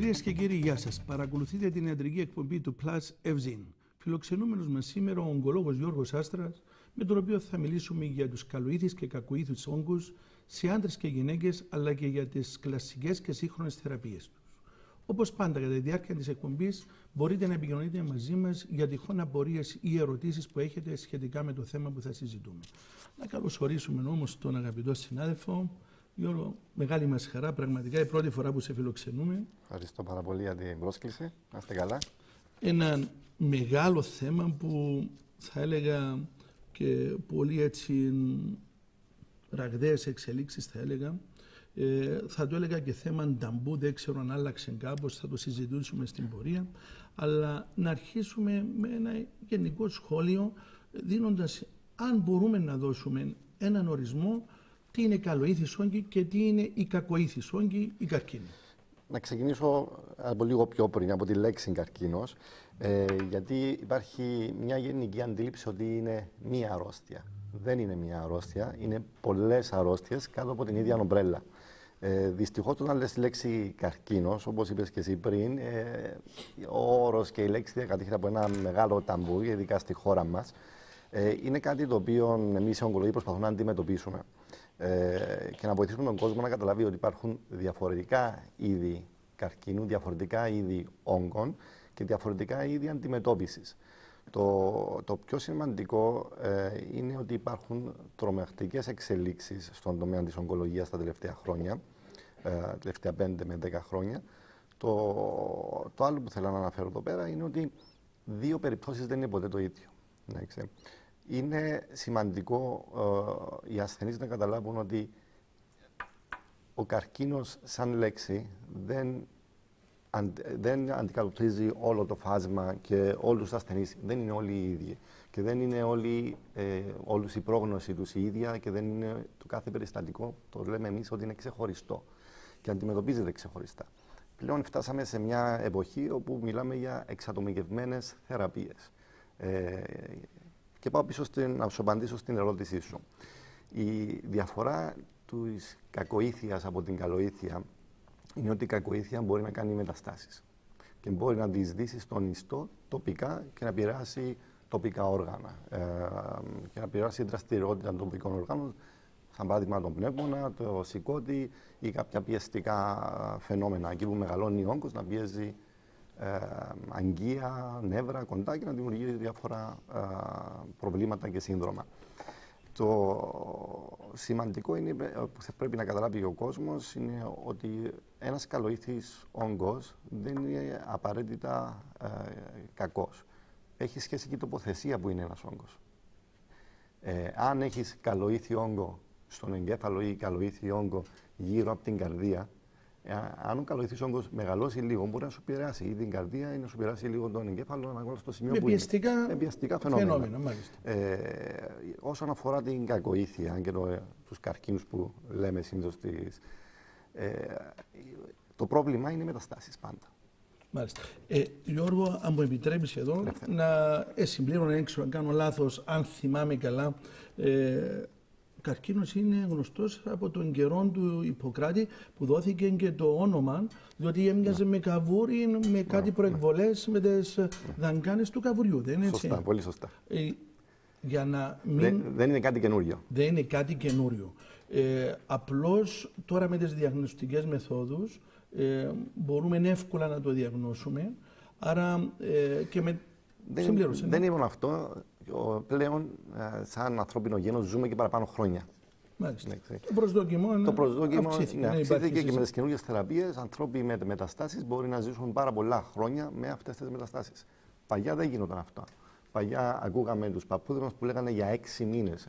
Κυρίες και κύριοι, γεια σας. Παρακολουθείτε την ιατρική εκπομπή του Plus Evzin. Φιλοξενούμενος μας σήμερα ο ογκολόγος Γιώργος Άστρας, με τον οποίο θα μιλήσουμε για τους καλοήθεις και κακοήθους όγκους σε άντρες και γυναίκες, αλλά και για τις κλασικές και σύγχρονες θεραπείες τους. Όπως πάντα, κατά τη διάρκεια της εκπομπής, μπορείτε να επικοινωνείτε μαζί μας για τυχόν απορίες ή ερωτήσεις που έχετε σχετικά με το θέμα που θα συζητούμε. Να καλωσορίσουμε όμως τον αγαπητό συνάδελφο. Γιώργο, μεγάλη μας χαρά, πραγματικά η πρώτη φορά που σε φιλοξενούμε. Ευχαριστώ πάρα πολύ για την πρόσκληση. Να είστε καλά. Ένα μεγάλο θέμα που θα έλεγα και πολύ έτσι ραγδαίες εξελίξεις θα έλεγα. Θα το έλεγα και θέμα ταμπού, δεν ξέρω αν άλλαξε κάπως, θα το συζητήσουμε στην πορεία. Αλλά να αρχίσουμε με ένα γενικό σχόλιο, δίνοντας, αν μπορούμε να δώσουμε έναν ορισμό, τι είναι καλοήθης όγκη και τι είναι η κακοήθης όγκη, η καρκίνη. Να ξεκινήσω από λίγο πιο πριν, από τη λέξη καρκίνος, γιατί υπάρχει μια γενική αντίληψη ότι είναι μία αρρώστια. Δεν είναι μία αρρώστια, είναι πολλές αρρώστιες κάτω από την ίδια ομπρέλα. Δυστυχώς, όταν λες τη λέξη καρκίνος, όπως είπες και εσύ πριν, ο όρος και η λέξη διακατέχεται από ένα μεγάλο ταμπού, ειδικά στη χώρα μας. Είναι κάτι το οποίο εμείς οι ογκολόγοι προσπαθούμε να αντιμετωπίσουμε και να βοηθήσουμε τον κόσμο να καταλάβει ότι υπάρχουν διαφορετικά είδη καρκίνου, διαφορετικά είδη όγκων και διαφορετικά είδη αντιμετώπισης. Το πιο σημαντικό είναι ότι υπάρχουν τρομακτικές εξελίξεις στον τομέα της ογκολογίας τα τελευταία χρόνια, τελευταία 5 με 10 χρόνια. Το άλλο που θέλω να αναφέρω εδώ πέρα είναι ότι δύο περιπτώσεις δεν είναι ποτέ το ίδιο. Είναι σημαντικό οι ασθενείς να καταλάβουν ότι ο καρκίνος σαν λέξη δεν αντικατοπτρίζει όλο το φάσμα και όλους τους ασθενείς. Δεν είναι όλοι οι ίδιοι και δεν είναι όλους η πρόγνωση τους η ίδια και δεν είναι το κάθε περιστατικό, το λέμε εμείς, ότι είναι ξεχωριστό και αντιμετωπίζεται ξεχωριστά. Πλέον φτάσαμε σε μια εποχή όπου μιλάμε για εξατομικευμένες θεραπείες. Και πάω πίσω να σου απαντήσω στην ερώτησή σου. Η διαφορά της κακοήθειας από την καλοήθεια είναι ότι η κακοήθεια μπορεί να κάνει μεταστάσεις και μπορεί να διεισδύσει στον ιστό τοπικά και να επηρεάσει τοπικά όργανα και να επηρεάσει δραστηριότητα των τοπικών οργάνων, σαν παράδειγμα τον πνεύμονα, το σηκώτη ή κάποια πιεστικά φαινόμενα. Εκεί που μεγαλώνει ο όγκος, να πιέζει αγκία, νεύρα, κοντά και να δημιουργεί διάφορα προβλήματα και σύνδρομα. Το σημαντικό είναι, που θα πρέπει να καταλάβει ο κόσμος, είναι ότι ένας καλοήθης όγκος δεν είναι απαραίτητα κακός. Έχει σχέση και η τοποθεσία που είναι ένας όγκος. Αν έχεις καλοήθη όγκο στον εγκέφαλο ή καλοήθη όγκο γύρω από την καρδία, αν ο καλοήθης όγκος μεγαλώσει λίγο, μπορεί να σου επηρεάσει ή την καρδία ή να σου επηρεάσει λίγο τον εγκέφαλο, ανάλογα στο σημείο που είναι. Με πιεστικά φαινόμενα. Όσον αφορά την κακοήθεια και τους καρκίνους που λέμε συνήθως, το πρόβλημα είναι οι μεταστάσεις πάντα. Μάλιστα. Γιώργο, αν μου επιτρέπεις εδώ, να συμπλήρω, έξω, αν κάνω λάθος, αν θυμάμαι καλά, ο καρκίνος είναι γνωστός από τον καιρό του Ιπποκράτη, που δόθηκε και το όνομα, διότι έμοιαζε με καβούρι, με κάτι προεκβολές, με τις δαγκάνες του καβουριού. Δεν είναι έτσι? Σωστά, πολύ σωστά. Για να μην... δεν είναι κάτι καινούριο. Δεν είναι κάτι καινούριο. Απλώς τώρα με τις διαγνωστικές μεθόδους μπορούμε εύκολα να το διαγνώσουμε. Άρα και με... Δεν είναι μόνο αυτό. Πλέον, σαν ανθρώπινο γένος, ζούμε και παραπάνω χρόνια. Μάλιστα. Το προσδόκιμο αυξήθηκε και με τις καινούργιες θεραπείες. Ανθρώποι με μεταστάσεις μπορεί να ζήσουν πάρα πολλά χρόνια με αυτές τις μεταστάσεις. Παλιά δεν γινόταν αυτό. Παλιά ακούγαμε τους παππούδες μας που λέγανε για 6 μήνες.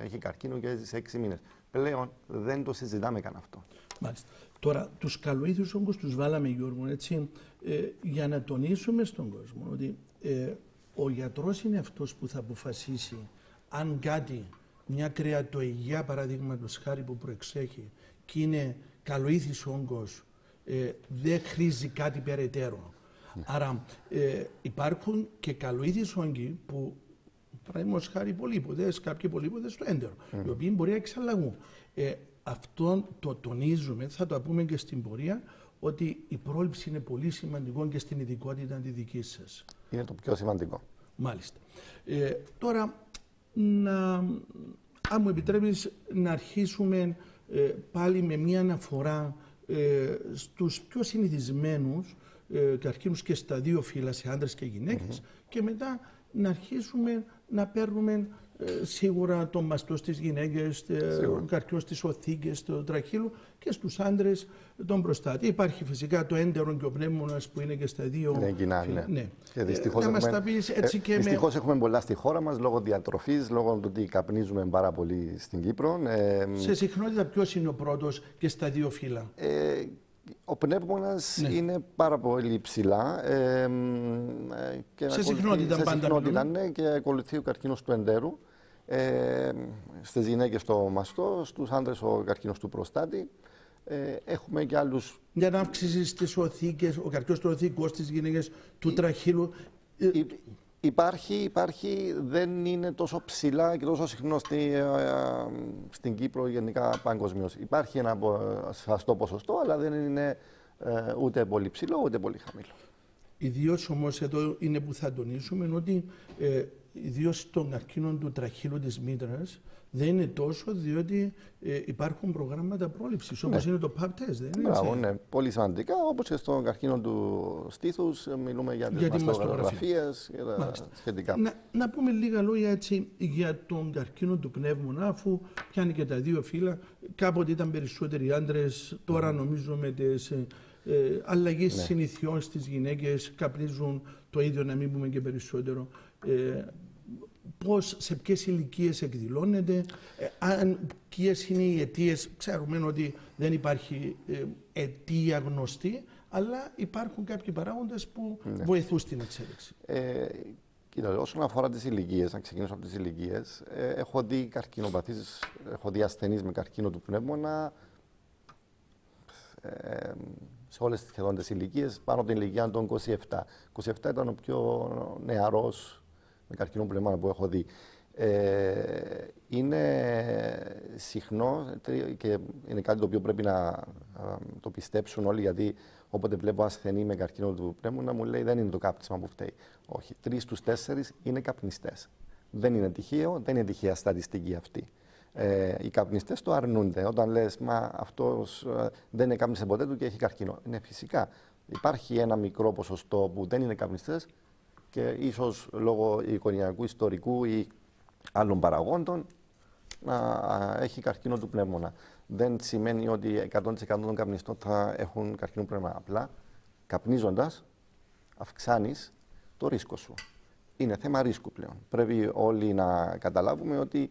Έχει καρκίνο και έζησε 6 μήνες. Πλέον δεν το συζητάμε καν αυτό. Μάλιστα. Τώρα, τους καλοήθους όγκους τους βάλαμε, Γιώργο, έτσι, για να τονίσουμε στον κόσμο ότι ο γιατρός είναι αυτός που θα αποφασίσει αν κάτι, μια κρεατοϊγεία παραδείγματος χάρη που προεξέχει και είναι καλοήθης όγκος, δεν χρήζει κάτι περαιτέρω. Άρα υπάρχουν και καλοήθης όγκοι που, παραδείγματος χάρη, πολύποδες, κάποιοι πολύποδες στο έντερο, οι οποίοι μπορεί να εξαλλαγούν. Αυτό το τονίζουμε, θα το πούμε και στην πορεία, ότι η πρόληψη είναι πολύ σημαντικό και στην ειδικότητα τη δική σας. Είναι το πιο σημαντικό. Μάλιστα. Τώρα, αν μου επιτρέπεις να αρχίσουμε πάλι με μια αναφορά στους πιο συνηθισμένους καρκίνους και στα δύο φύλλα, σε άντρες και γυναίκες, και μετά να αρχίσουμε να παίρνουμε σίγουρα τον μαστό στις γυναίκες, τον καρκίνο στις οθήκες, τον τραχύλου, και στους άντρες τον προστάτη. Υπάρχει φυσικά το έντερο και ο πνεύμονας που είναι και στα δύο. Ναι, κοινά, ναι. Και δυστυχώς έχουμε πολλά στη χώρα μας λόγω διατροφής, λόγω του ότι καπνίζουμε πάρα πολύ στην Κύπρο. Σε συχνότητα ποιος είναι ο πρώτος και στα δύο φύλλα? Ο πνεύμονας είναι πάρα πολύ ψηλά. Σε συχνότητα πάντα. Ναι, και ακολουθεί ο καρκίνος του εντέρου. Στις γυναίκες το μαστό, στους άντρες ο καρκίνος του προστάτη. Έχουμε και άλλους. Για να αύξηση στις οθήκες, ο καρκίνος του οθήκου στις γυναίκες, του τραχύλου. Υπάρχει, δεν είναι τόσο ψηλά και τόσο συχνό στην Κύπρο, γενικά παγκοσμίως. Υπάρχει ένα σαστό ποσοστό, αλλά δεν είναι ούτε πολύ ψηλό ούτε πολύ χαμηλό. Ιδίως όμως εδώ είναι που θα τονίσουμε ότι ιδίως στον καρκίνο του τραχύλου της μήτρας δεν είναι τόσο, διότι υπάρχουν προγράμματα πρόληψης, όπως είναι το PAP test, δεν είναι? Μπράβο, ναι, πολύ σημαντικά, όπως και στον καρκίνο του στήθους, μιλούμε για τις μαστογραφίες και τα σχετικά. Να πούμε λίγα λόγια έτσι για τον καρκίνο του πνεύμονα, αφού πιάνει και τα δύο φύλλα. Κάποτε ήταν περισσότεροι άντρες, τώρα νομίζω με τις αλλαγές συνηθιών στις γυναίκες καπνίζουν το ίδιο, να μην πούμε και περισσότερο. Πώς, σε ποιες ηλικίες εκδηλώνεται, ποιες είναι οι αιτίες? Ξέρουμε ότι δεν υπάρχει αιτία γνωστή, αλλά υπάρχουν κάποιοι παράγοντες που βοηθούν στην εξέλιξη. Κοίτα, όσον αφορά τις ηλικίες, να ξεκινήσω από τις ηλικίες, έχω δει καρκινοπαθείς, έχω δει ασθενείς με καρκίνο του πνεύμονα σε όλες σχεδόν τις ηλικίες, πάνω από την ηλικία των 27. 27 ήταν ο πιο νεαρός με καρκίνο πνεύμονα που έχω δει. Είναι συχνό και είναι κάτι το οποίο πρέπει να το πιστέψουν όλοι, γιατί όποτε βλέπω ασθενή με καρκίνο του πνεύμονα μου λέει δεν είναι το κάπνισμα που φταίει. Όχι, 3 στους 4 είναι καπνιστές. Δεν είναι τυχαίο, δεν είναι τυχαία στατιστική αυτή. Οι καπνιστές το αρνούνται. Όταν λες, μα αυτός δεν κάπνισε ποτέ του και έχει καρκίνο. Είναι φυσικά. Υπάρχει ένα μικρό ποσοστό που δεν είναι καπνιστές και ίσως λόγω οικογενειακού, ιστορικού ή άλλων παραγόντων να έχει καρκίνο του πνεύμονα. Δεν σημαίνει ότι 100% των καπνιστών θα έχουν καρκίνο του πνεύμονα. Απλά καπνίζοντας αυξάνεις το ρίσκο σου. Είναι θέμα ρίσκου πλέον. Πρέπει όλοι να καταλάβουμε ότι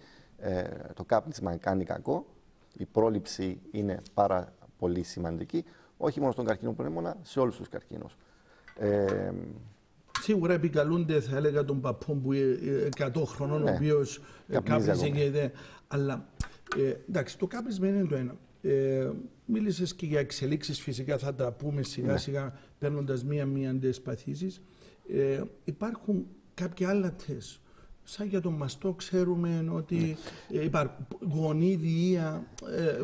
το κάπνισμα κάνει κακό, η πρόληψη είναι πάρα πολύ σημαντική, όχι μόνο στον καρκίνο του πνεύμονα, σε όλους τους καρκίνους. Σίγουρα επικαλούνται, θα έλεγα, τον παππού που 100 χρονών, ο οποίος κάπνιζε και ιδέα. Αλλά εντάξει, το κάπνισμα είναι το ένα. Μίλησες και για εξελίξεις, φυσικά θα τα πούμε σιγά σιγά, παίρνοντας μία-μία τις παθήσεις. Υπάρχουν κάποια άλλα τεστ. Σαν για τον μαστό ξέρουμε ότι υπάρχουν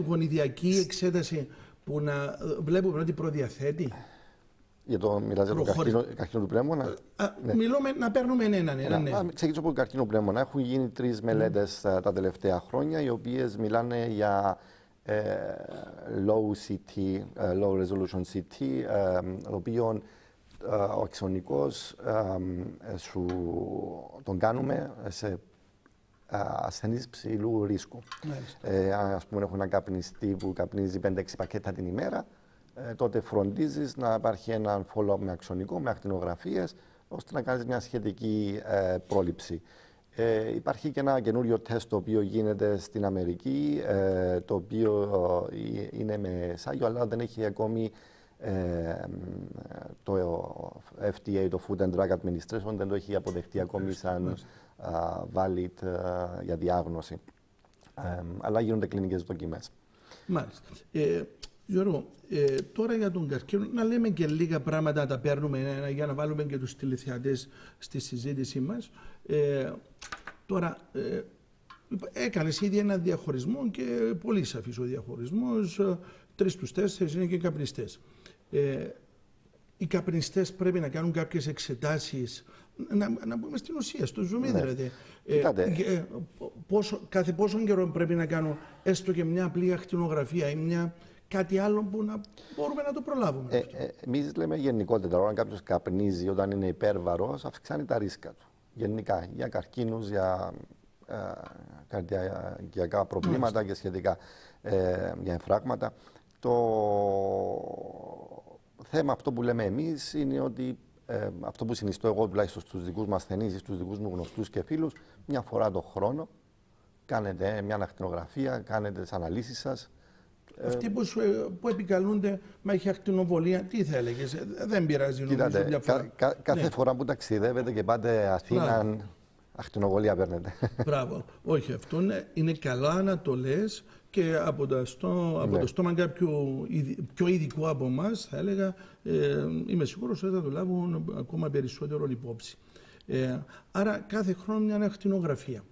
γονιδιακή εξέταση που να βλέπουμε ότι προδιαθέτει. Μιλάς για τον καρκίνο του πνεύμονα. Μιλούμε να παίρνουμε έναν. Ξεκινήσω από τον καρκίνο του πνεύμονα. Έχουν γίνει 3 μελέτες τα τελευταία χρόνια, οι οποίες μιλάνε για low CT, low resolution CT, το οποίο ο αξονικός τον κάνουμε σε ασθενείς ψηλού ρίσκου. Ας πούμε, έχω ένα καπνιστή που καπνίζει 5-6 πακέτα την ημέρα, τότε φροντίζεις να υπάρχει ένα follow-up με αξονικό, με ακτινογραφίες, ώστε να κάνεις μια σχετική πρόληψη. Υπάρχει και ένα καινούριο τεστ το οποίο γίνεται στην Αμερική, το οποίο είναι με σάγιο, αλλά δεν έχει ακόμη το FDA, το Food and Drug Administration, δεν το έχει αποδεχτεί ακόμη σαν valid για διάγνωση. Αλλά γίνονται κλινικές δοκιμές. Μάλιστα. Γιώργο, τώρα για τον καρκίνο, να λέμε και λίγα πράγματα, να τα παίρνουμε για να βάλουμε και τους τηλεθεατές στη συζήτησή μας. Τώρα, έκανες ήδη ένα διαχωρισμό και πολύ σαφής ο διαχωρισμός. 3 στους 4 είναι και καπνιστές. Οι καπνιστές πρέπει να κάνουν κάποιες εξετάσεις, να μπούμε στην ουσία, στο ζουμί δηλαδή. Κάθε πόσο καιρό πρέπει να κάνω έστω και μια απλή ακτινογραφία ή κάτι άλλο που να μπορούμε να το προλάβουμε. Εμείς λέμε γενικότερα, όταν κάποιος καπνίζει, όταν είναι υπέρβαρος, αυξάνει τα ρίσκα του. Γενικά, για καρκίνους, για καρδιακά προβλήματα και σχετικά, για εμφράγματα. Το θέμα αυτό που λέμε εμείς είναι ότι αυτό που συνιστώ εγώ τουλάχιστον στους δικούς μας ασθενείς ή στους δικούς μου γνωστούς και φίλους, μια φορά το χρόνο κάνετε μια ακτινογραφία, κάνετε τις αναλύσεις σας. Αυτοί που επικαλούνται, μα έχει ακτινοβολία, τι θα έλεγες, δεν πειράζει νομίζω. Κοιτάτε, κάθε φορά που ταξιδεύετε και πάτε Αθήνα, ακτινοβολία παίρνετε. Μπράβο. Όχι, αυτό είναι καλά να το λες και από το στόμα κάποιου πιο ειδικού από εμάς, θα έλεγα, είμαι σίγουρος ότι θα το λάβουν ακόμα περισσότερο υπόψη. Άρα κάθε χρόνο μια ακτινογραφία.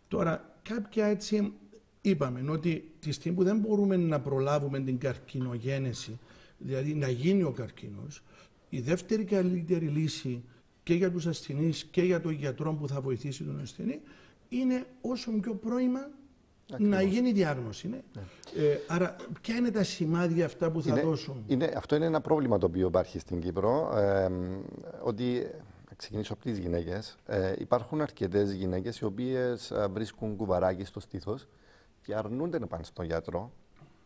Τώρα, κάποια έτσι είπαμε ότι τη στιγμή που δεν μπορούμε να προλάβουμε την καρκινογένεση, δηλαδή να γίνει ο καρκίνος, η δεύτερη καλύτερη λύση και για τους ασθενείς και για τον γιατρό που θα βοηθήσει τον ασθενή είναι όσο πιο πρώιμα να γίνει διάγνωση. Ναι. Άρα, ποια είναι τα σημάδια αυτά που θα δώσουν? Αυτό είναι ένα πρόβλημα το οποίο υπάρχει στην Κύπρο. Ότι, να ξεκινήσω από τις γυναίκες, υπάρχουν αρκετές γυναίκες οι οποίες βρίσκουν κουβαράκι στο στήθος και αρνούνται να πάνε στον γιατρό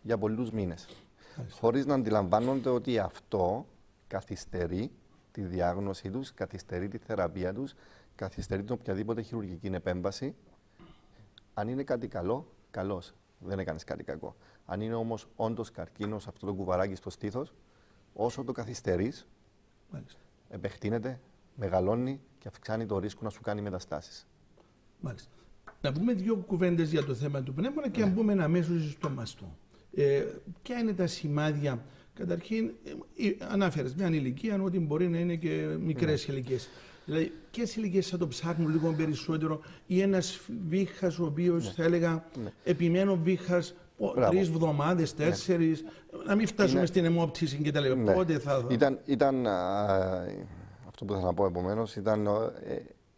για πολλούς μήνες. Χωρίς να αντιλαμβάνονται ότι αυτό καθυστερεί τη διάγνωσή τους, καθυστερεί τη θεραπεία τους, καθυστερεί την οποιαδήποτε χειρουργική επέμβαση. Αν είναι κάτι καλό, καλώς. Δεν έκανες κάτι κακό. Αν είναι όμως όντως καρκίνος αυτό το κουβαράκι στο στήθος, όσο το καθυστερείς, επεκτείνεται, μεγαλώνει και αυξάνει το ρίσκο να σου κάνει μεταστάσεις. Μάλιστα. Να πούμε δύο κουβέντες για το θέμα του πνεύμονα και να μπούμε αμέσως στο μαστό. Ποια είναι τα σημάδια? Καταρχήν, ανάφερες μια ηλικία ότι μπορεί να είναι και μικρές ηλικίες. Δηλαδή, ποιες ηλικίες θα το ψάχνουν λίγο περισσότερο, ή ένας βήχας ο οποίος θα έλεγα επιμένω βήχας 3 εβδομάδες, 4, να μην φτάσουμε στην αιμόπτυση και τα λοιπά. Πότε θα... Ήταν αυτό που θα να πω επομένως,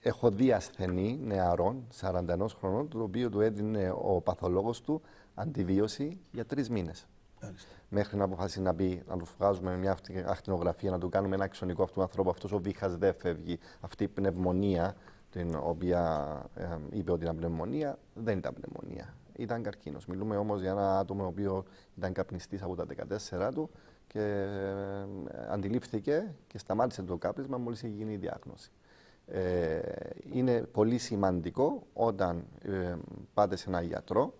έχω δει ασθενή νεαρών, 41 χρονών, το οποίο του έδινε ο παθολόγος του αντιβίωση για 3 μήνες. Μέχρι να αποφασίσει να πει να του βγάζουμε μια ακτινογραφία, να του κάνουμε ένα αξονικό αυτού του ανθρώπου. Αυτός ο βήχας δεν φεύγει. Αυτή η πνευμονία, την οποία είπε ότι ήταν πνευμονία, δεν ήταν πνευμονία. Ήταν καρκίνος. Μιλούμε όμως για ένα άτομο ο οποίο ήταν καπνιστής από τα 14 του και αντιλήφθηκε και σταμάτησε το κάπνισμα μόλις είχε γίνει η διάγνωση. Είναι πολύ σημαντικό όταν πάτε σε έναν γιατρό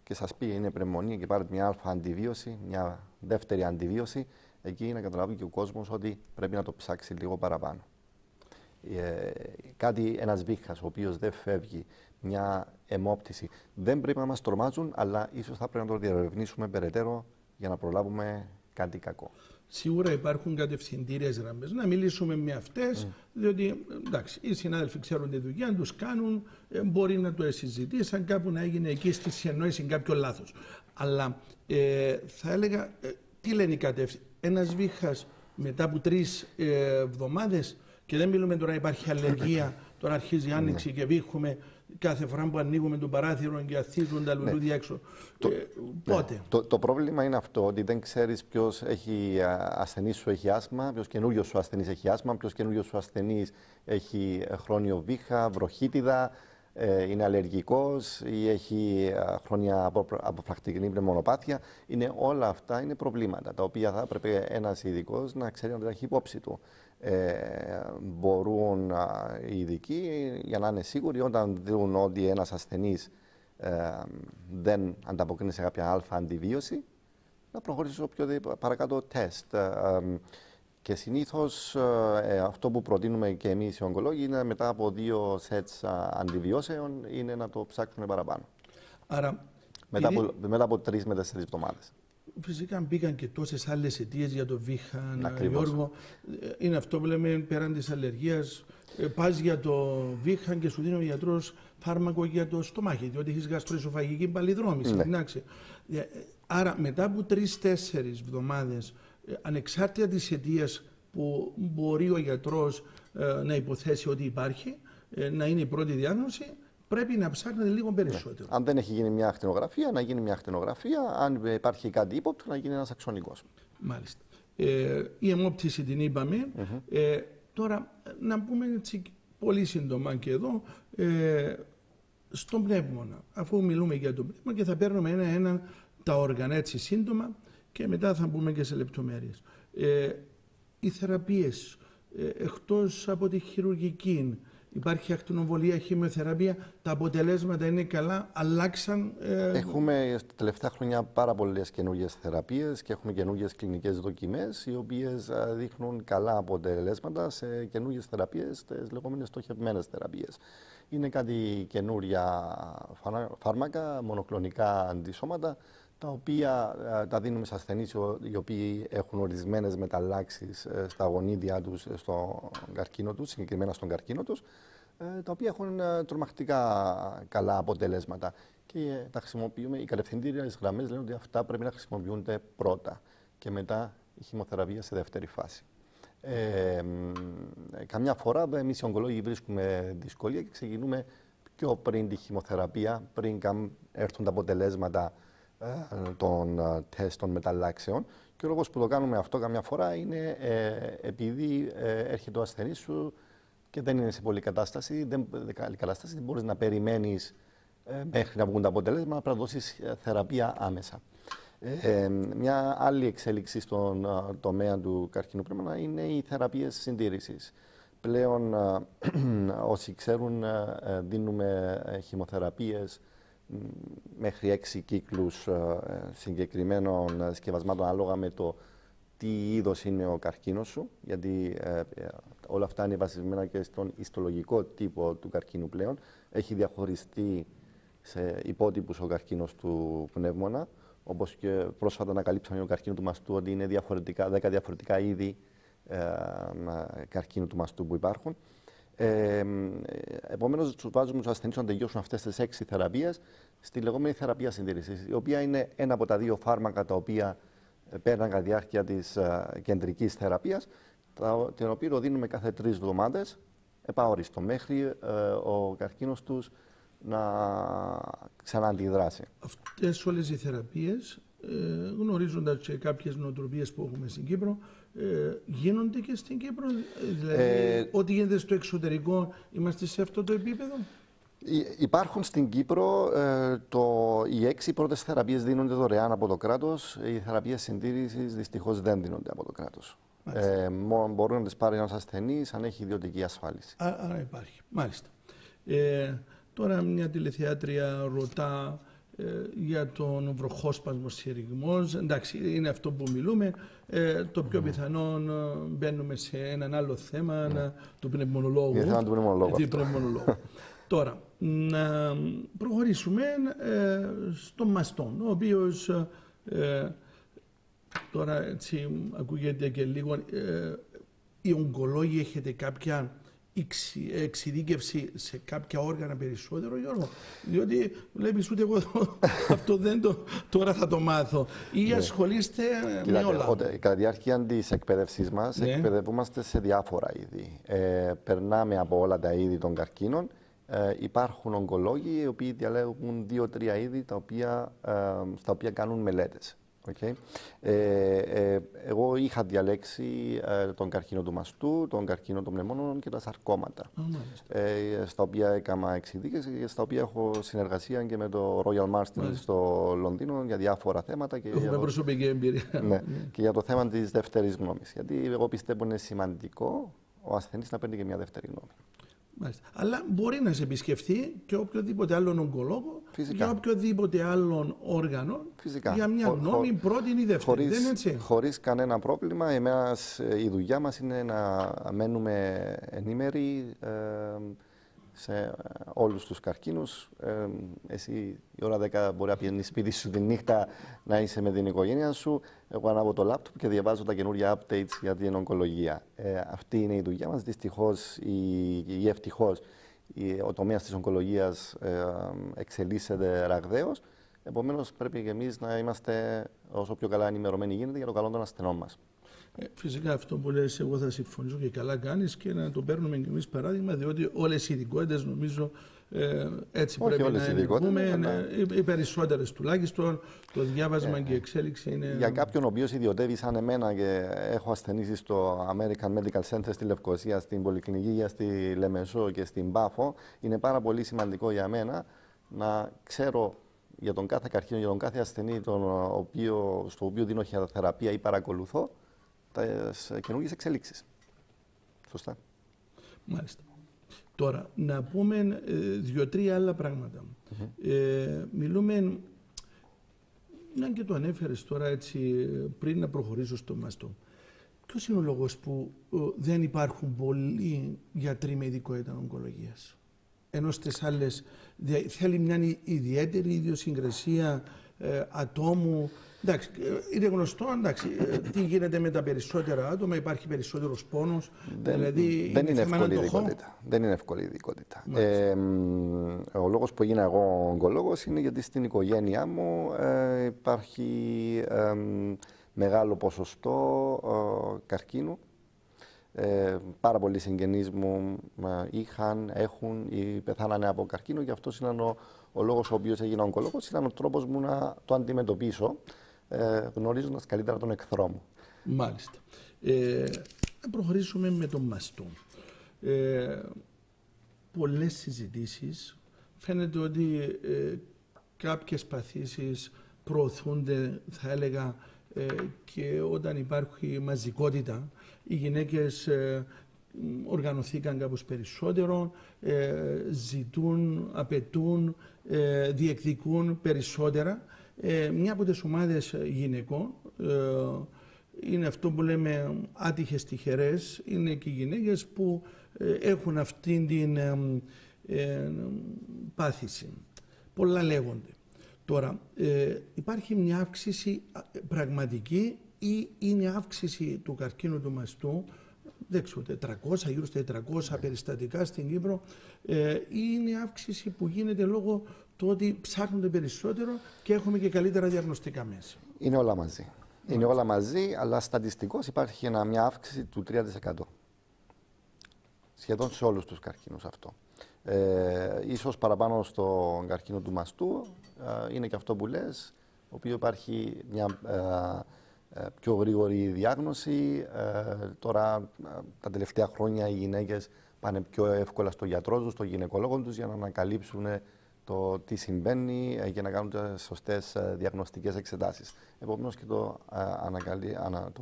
και σας πει είναι πνευμονία και πάρετε μια αλφα αντιβίωση, μια δεύτερη αντιβίωση, εκεί να καταλάβει και ο κόσμος ότι πρέπει να το ψάξει λίγο παραπάνω. Ένας βήχας ο οποίος δεν φεύγει, μια αιμόπτυση, δεν πρέπει να μας τρομάζουν, αλλά ίσως θα πρέπει να το διερευνήσουμε περαιτέρω για να προλάβουμε κάτι κακό. Σίγουρα υπάρχουν κατευθυντήριες γραμμές. Να μιλήσουμε με αυτές, διότι εντάξει, οι συνάδελφοι ξέρουν τη δουλειά, τους κάνουν, μπορεί να το συζητήσαν, κάπου να έγινε εκεί στη συνεννόηση κάποιο λάθος. Αλλά θα έλεγα, τι λένε οι κατεύθυνοι? Ένας βήχας μετά από 3 εβδομάδες, και δεν μιλούμε τώρα υπάρχει αλλεργία, τώρα αρχίζει η άνοιξη και βήχουμε κάθε φορά που ανοίγουμε το παράθυρο και αθίζουν τα λουλούδια έξω. Πότε? Το πρόβλημα είναι αυτό, ότι δεν ξέρεις ποιος ασθενής σου έχει άσθμα, ποιος καινούριος σου ασθενής έχει άσθμα, ποιος καινούριος σου ασθενής έχει χρόνιο βήχα, βροχίτιδα, είναι αλλεργικός ή έχει χρόνια αποφρακτική πνευμονοπάθεια. Όλα αυτά είναι προβλήματα τα οποία θα έπρεπε ένας ειδικός να ξέρει να τα έχει υπόψη του. Μπορούν οι ειδικοί, για να είναι σίγουροι, όταν δουν ότι ένας ασθενής δεν ανταποκρίνει σε κάποια αλφα αντιβίωση, να προχωρήσει σε οποιοδήποτε παρακάτω τεστ. Και συνήθως αυτό που προτείνουμε και εμείς οι ογκολόγοι είναι μετά από 2 σετς αντιβιώσεων είναι να το ψάξουμε παραπάνω. Άρα, μετά από 3 με 4 εβδομάδες. Φυσικά μπήκαν και τόσες άλλες αιτίες για το βήχα, Γιώργο. Είναι αυτό που λέμε πέραν της αλλεργίας. Πας για το βήχα και σου δίνει ο γιατρός φάρμακο για το στομάχι, διότι έχεις γαστροεσοφαγική παλιδρόμηση. Ναι. Άρα μετά από 3-4 εβδομάδες ανεξάρτητα της αιτίας που μπορεί ο γιατρός να υποθέσει ότι υπάρχει, να είναι η πρώτη διάγνωση, πρέπει να ψάχνετε λίγο περισσότερο. Αν δεν έχει γίνει μια ακτινογραφία, να γίνει μια ακτινογραφία. Αν υπάρχει κάτι ύποπτο, να γίνει ένας αξονικός. Μάλιστα. Η αιμόπτυση την είπαμε. Τώρα, να πούμε έτσι πολύ σύντομα και εδώ, στον πνεύμονα. Αφού μιλούμε για τον πνεύμονα και θα παίρνουμε ένα-ένα τα όργανα έτσι σύντομα και μετά θα μπούμε και σε λεπτομέρειες. Οι θεραπείες, εκτός από τη χειρουργική, υπάρχει ακτινοβολία, χημειοθεραπεία, τα αποτελέσματα είναι καλά, αλλάξαν. Έχουμε στα τελευταία χρόνια πάρα πολλές καινούργιες θεραπείες και έχουμε καινούργιες κλινικές δοκιμές, οι οποίες δείχνουν καλά αποτελέσματα σε καινούργιες θεραπείες, τις λεγόμενες στοχευμένες θεραπείες. Είναι κάτι καινούρια φάρμακα, μονοκλονικά αντισώματα, τα οποία τα δίνουμε σε ασθενείς οι οποίοι έχουν ορισμένες μεταλλάξεις στα γονίδια τους, στον καρκίνο τους, συγκεκριμένα στον καρκίνο τους, τα οποία έχουν τρομακτικά καλά αποτελέσματα. Και τα χρησιμοποιούμε, οι κατευθυντήριες γραμμές λένε ότι αυτά πρέπει να χρησιμοποιούνται πρώτα και μετά η χημοθεραπεία σε δεύτερη φάση. Καμιά φορά εμείς οι ογκολόγοι βρίσκουμε δυσκολία και ξεκινούμε πιο πριν τη χημοθεραπεία, πριν έρθουν τα αποτελέσματα των τεστ των μεταλλάξεων. Και ο λόγος που το κάνουμε αυτό καμιά φορά είναι επειδή έρχεται ο ασθενής σου και δεν είναι σε πολύ κατάσταση, καλή κατάσταση, δεν μπορείς να περιμένεις μέχρι να βγουν τα αποτελέσματα, πρέπει να δώσεις θεραπεία άμεσα. Μια άλλη εξέλιξη στον τομέα του καρκίνου πνεύμονα είναι οι θεραπείες συντήρησης. Πλέον, όσοι ξέρουν, δίνουμε χημοθεραπείες μέχρι 6 κύκλους συγκεκριμένων σκευασμάτων ανάλογα με το τι είδος είναι ο καρκίνος σου, γιατί όλα αυτά είναι βασισμένα και στον ιστολογικό τύπο του καρκίνου πλέον. Έχει διαχωριστεί σε υπότυπους ο καρκίνος του πνεύμονα, όπως και πρόσφατα ανακαλύψαμε ο καρκίνο του μαστού ότι είναι 10 διαφορετικά είδη καρκίνου του μαστού που υπάρχουν. Επομένως, τους βάζουμε τους ασθενείς να τελειώσουν αυτές τις 6 θεραπείες στη λεγόμενη θεραπεία συντήρησης, η οποία είναι ένα από τα 2 φάρμακα τα οποία παίρναν κατά τη διάρκεια της κεντρικής θεραπείας, την οποία το δίνουμε κάθε 3 εβδομάδες, επαόριστο, μέχρι ο καρκίνος τους να ξανααντιδράσει. Αυτές όλες οι θεραπείες, γνωρίζοντας και κάποιες νοοτροπίες που έχουμε στην Κύπρο, γίνονται και στην Κύπρο, δηλαδή ό,τι γίνεται στο εξωτερικό, είμαστε σε αυτό το επίπεδο? Υπάρχουν στην Κύπρο, οι 6 πρώτες θεραπείες δίνονται δωρεάν από το κράτος, οι θεραπείες συντήρησης δυστυχώς δεν δίνονται από το κράτος. Μπορούν να τις πάρει ένας ασθενής αν έχει ιδιωτική ασφάλιση. Άρα υπάρχει, μάλιστα. Τώρα μια τηλεθεάτρια ρωτά για τον βροχόσπασμο συρριγμός. Εντάξει, είναι αυτό που μιλούμε. Το πιο πιθανόν μπαίνουμε σε έναν άλλο θέμα του πνευμονολόγου. Για του πνευμονολόγου. Τώρα, να προχωρήσουμε στον μαστόν, ο οποίος τώρα έτσι ακούγεται και λίγο, οι ογκολόγοι έχετε κάποια εξειδίκευση σε κάποια όργανα περισσότερο, Γιώργο? Διότι βλέπεις ούτε εγώ αυτό τώρα θα το μάθω. Ή ασχολείστε με όλα? Κατά τη διάρκεια της εκπαίδευσής μας εκπαιδευόμαστε σε διάφορα είδη. Περνάμε από όλα τα είδη των καρκίνων. Υπάρχουν ογκολόγοι οι οποίοι διαλέγουν 2-3 είδη στα οποία κάνουν μελέτες. Okay. Εγώ είχα διαλέξει τον καρκίνο του μαστού, τον καρκίνο των πνευμόνων και τα σαρκώματα, στα οποία έκανα εξειδίκευση και στα οποία έχω συνεργασία και με το Royal Marsden στο Λονδίνο για διάφορα θέματα. Έχουμε προσωπική εμπειρία. Ναι, και για το θέμα της δεύτερης γνώμης. Γιατί εγώ πιστεύω είναι σημαντικό ο ασθενής να παίρνει και μια δεύτερη γνώμη. Μάλιστα. Αλλά μπορεί να σε επισκεφθεί και οποιοδήποτε άλλον ογκολόγο για οποιοδήποτε άλλον όργανο για μια γνώμη πρώτη ή δεύτερη. Δεν είναι έτσι? Χωρίς κανένα πρόβλημα. Η δουλειά μας είναι να μένουμε ενήμεροι σε όλους τους καρκίνους. Εσύ η ώρα 10 μπορεί να πηγαίνεις σπίτι σου τη νύχτα να είσαι με την οικογένεια σου. Εγώ ανάβω το λάπτοπ και διαβάζω τα καινούργια updates για την ογκολογία. Αυτή είναι η δουλειά μας. Δυστυχώς ή ευτυχώς ο τομέας της ογκολογίας εξελίσσεται ραγδαίως. Επομένως πρέπει και εμείς να είμαστε όσο πιο καλά ενημερωμένοι γίνεται για το καλό των ασθενών μας. Φυσικά αυτό που λες, εγώ θα συμφωνήσω και καλά κάνεις και να το παίρνουμε και εμείς παράδειγμα, διότι όλες οι ειδικότητες νομίζω έτσι όχι πρέπει όλες να οι ειδικότητες, ενεργούμε. Οι περισσότερες τουλάχιστον, το διάβασμα και η εξέλιξη είναι... Για κάποιον ο οποίος ιδιωτεύει σαν εμένα και έχω ασθενήσει στο American Medical Center στη Λευκοσία, στην Πολυκλινική, στη Λεμεσό και στην Πάφο, είναι πάρα πολύ σημαντικό για μένα να ξέρω για τον κάθε καρκίνο, για τον κάθε ασθενή στο οποίο δίνω χημειοθεραπεία ή παρακολουθώ τις καινούργιες εξελίξεις. Σωστά. Μάλιστα. Τώρα, να πούμε 2-3 άλλα πράγματα. Μιλούμε, μια και το ανέφερες τώρα έτσι πριν να προχωρήσω στο μαστό. Ποιος είναι ο λόγος που δεν υπάρχουν πολλοί γιατροί με ειδικότητα ογκολογίας? Ενώ στις άλλες θέλει μια ιδιαίτερη ιδιοσυγκρασία ατόμου. Εντάξει, είναι γνωστό, εντάξει, τι γίνεται με τα περισσότερα άτομα, υπάρχει περισσότερος πόνος. Δηλαδή δεν είναι εύκολη ειδικότητα. Δεν είναι εύκολη ειδικότητα. Ο λόγος που έγινα εγώ ογκολόγος είναι γιατί στην οικογένειά μου υπάρχει μεγάλο ποσοστό καρκίνου. Πάρα πολλοί συγγενείς μου έχουν ή πεθάνανε από καρκίνο και αυτός ήταν ο λόγος ο οποίος έγινα ογκολόγος, ήταν ο τρόπος μου να το αντιμετωπίσω, γνωρίζοντας καλύτερα τον εχθρό μου. Μάλιστα. Να προχωρήσουμε με τον μαστό. Πολλές συζητήσεις. Φαίνεται ότι κάποιες παθήσεις προωθούνται, θα έλεγα, και όταν υπάρχει μαζικότητα. Οι γυναίκες οργανωθήκαν κάπως περισσότερο, ζητούν, απαιτούν, διεκδικούν περισσότερα. Μια από τις ομάδες γυναικών είναι αυτό που λέμε άτυχες τυχερές, είναι και οι γυναίκες που έχουν αυτήν την πάθηση. Πολλά λέγονται. Τώρα, υπάρχει μια αύξηση πραγματική ή είναι αύξηση του καρκίνου του μαστού, δεν ξέρω, 400, γύρω στα 400 περιστατικά στην Κύπρο, ή είναι αύξηση που γίνεται λόγω του ότι ψάχνονται περισσότερο και έχουμε και καλύτερα διαγνωστικά μέσα? Είναι όλα μαζί. Είναι όλα μαζί, αλλά στατιστικώς υπάρχει μια αύξηση του 3%. Σχεδόν σε όλους τους καρκίνους αυτό. Ίσως παραπάνω στον καρκίνο του μαστού, είναι και αυτό που λες, ο οποίο υπάρχει μια πιο γρήγορη διάγνωση. Τώρα, τα τελευταία χρόνια, οι γυναίκες πάνε πιο εύκολα στο γιατρό τους, στο γυναικολόγο τους, για να ανακαλύψουν το τι συμβαίνει και να κάνουν τις σωστές διαγνωστικές εξετάσεις. Επομένως και το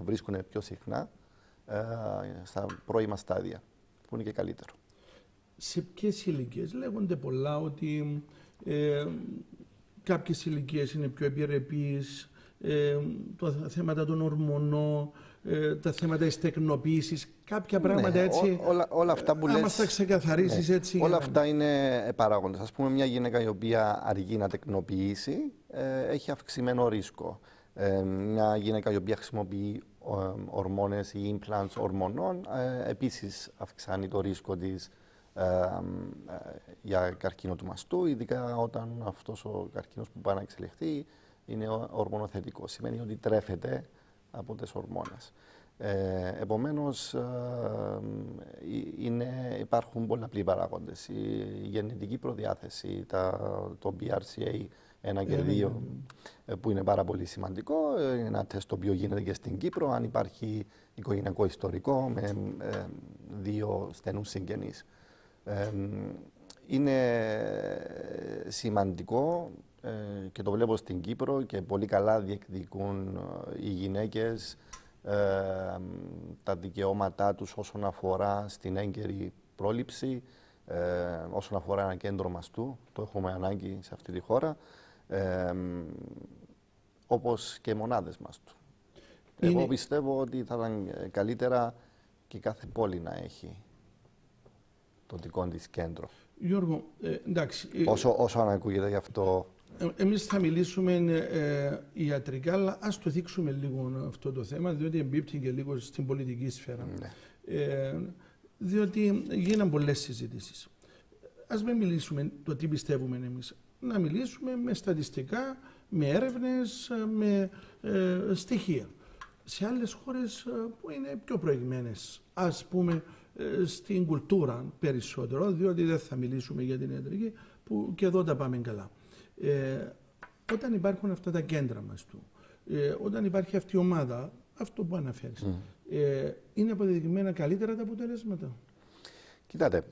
βρίσκουν πιο συχνά στα πρώιμα στάδια, που είναι και καλύτερο. Σε ποιες ηλικίες? Λέγονται πολλά ότι κάποιες ηλικίες είναι πιο επιρρεπείς, τα θέματα των ορμονών, τα θέματα της τεκνοποίησης, κάποια πράγματα έτσι. Όλα αυτά που λες, μας τα ξεκαθαρίσεις έτσι. Όλα αυτά είναι παράγοντες. Ας πούμε, μια γυναίκα η οποία αργεί να τεκνοποιήσει έχει αυξημένο ρίσκο. Μια γυναίκα η οποία χρησιμοποιεί ορμόνες ή implants ορμονών επίσης αυξάνει το ρίσκο της για καρκίνο του μαστού, ειδικά όταν αυτός ο καρκίνος που πάει να εξελιχθεί είναι ορμονοθετικός. Σημαίνει ότι τρέφεται από τις ορμόνες. Επομένως, υπάρχουν πολλαπλοί παράγοντες. Η γενετική προδιάθεση, το BRCA 1 και 2, που είναι πάρα πολύ σημαντικό. Είναι ένα τεστ το οποίο γίνεται και στην Κύπρο, αν υπάρχει οικογενειακό ιστορικό με 2 στενούς συγγενείς. Είναι σημαντικό και το βλέπω στην Κύπρο και πολύ καλά διεκδικούν οι γυναίκες τα δικαιώματά τους όσον αφορά στην έγκαιρη πρόληψη, όσον αφορά ένα κέντρο μαστού, το έχουμε ανάγκη σε αυτή τη χώρα, όπως και μονάδες μαστού. Εγώ πιστεύω ότι θα ήταν καλύτερα και κάθε πόλη να έχει το δικό της κέντρο. Γιώργο, εντάξει. Όσο αν ακούγεται γι' αυτό. Εμείς θα μιλήσουμε ιατρικά, αλλά ας το δείξουμε λίγο αυτό το θέμα, διότι εμπίπτει και λίγο στην πολιτική σφαίρα. Ναι. Διότι γίναν πολλές συζητήσεις. Ας μην μιλήσουμε το τι πιστεύουμε εμείς. Να μιλήσουμε με στατιστικά, με έρευνες, με στοιχεία. σε άλλες χώρες που είναι πιο προηγμένες, ας πούμε στην κουλτούρα περισσότερο, διότι δεν θα μιλήσουμε για την ιατρική, που και εδώ τα πάμε καλά. Όταν υπάρχουν αυτά τα κέντρα μας όταν υπάρχει αυτή η ομάδα, αυτό που αναφέρεις, είναι αποδεδειγμένα καλύτερα τα αποτελέσματα? Κοιτάτε,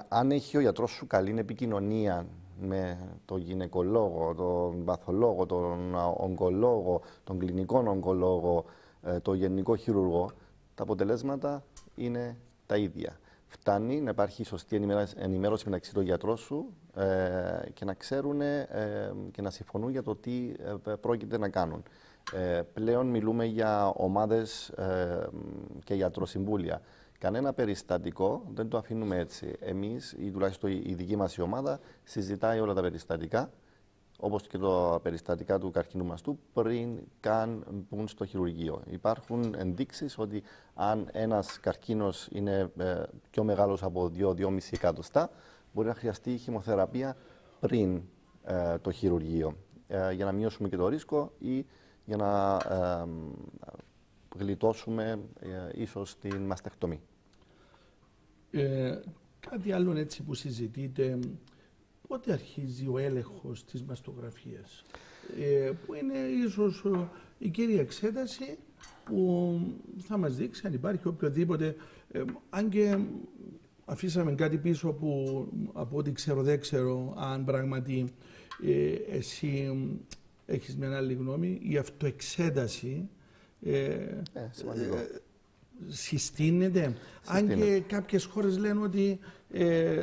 αν έχει ο γιατρός σου καλή επικοινωνία με τον γυναικολόγο, τον παθολόγο, τον ογκολόγο, τον κλινικό ογκολόγο, τον γενικό χειρουργό, τα αποτελέσματα είναι τα ίδια. Φτάνει να υπάρχει σωστή ενημέρωση μεταξύ των γιατρών σου και να ξέρουν και να συμφωνούν για το τι πρόκειται να κάνουν. Πλέον μιλούμε για ομάδες και γιατροσυμβούλια. Κανένα περιστατικό δεν το αφήνουμε έτσι. Εμείς, ή τουλάχιστον η δική μας η ομάδα, συζητάει όλα τα περιστατικά, όπως και τα περιστατικά του καρκίνου μαστού, πριν καν μπουν στο χειρουργείο. Υπάρχουν ενδείξεις ότι αν ένας καρκίνος είναι πιο μεγάλος από 2-2,5 εκατοστά, μπορεί να χρειαστεί χημοθεραπεία πριν το χειρουργείο, για να μειώσουμε και το ρίσκο ή για να γλιτώσουμε ίσως την μαστεκτομή. Κάτι άλλο έτσι που συζητείτε, πότε αρχίζει ο έλεγχος της μαστογραφίας, που είναι ίσως η κύρια εξέταση που θα μας δείξει αν υπάρχει οποιοδήποτε, αν και αφήσαμε κάτι πίσω που από ό,τι ξέρω δεν ξέρω αν πράγματι εσύ έχεις μια άλλη γνώμη, η αυτοεξέταση συστήνεται, αν και κάποιες χώρες λένε ότι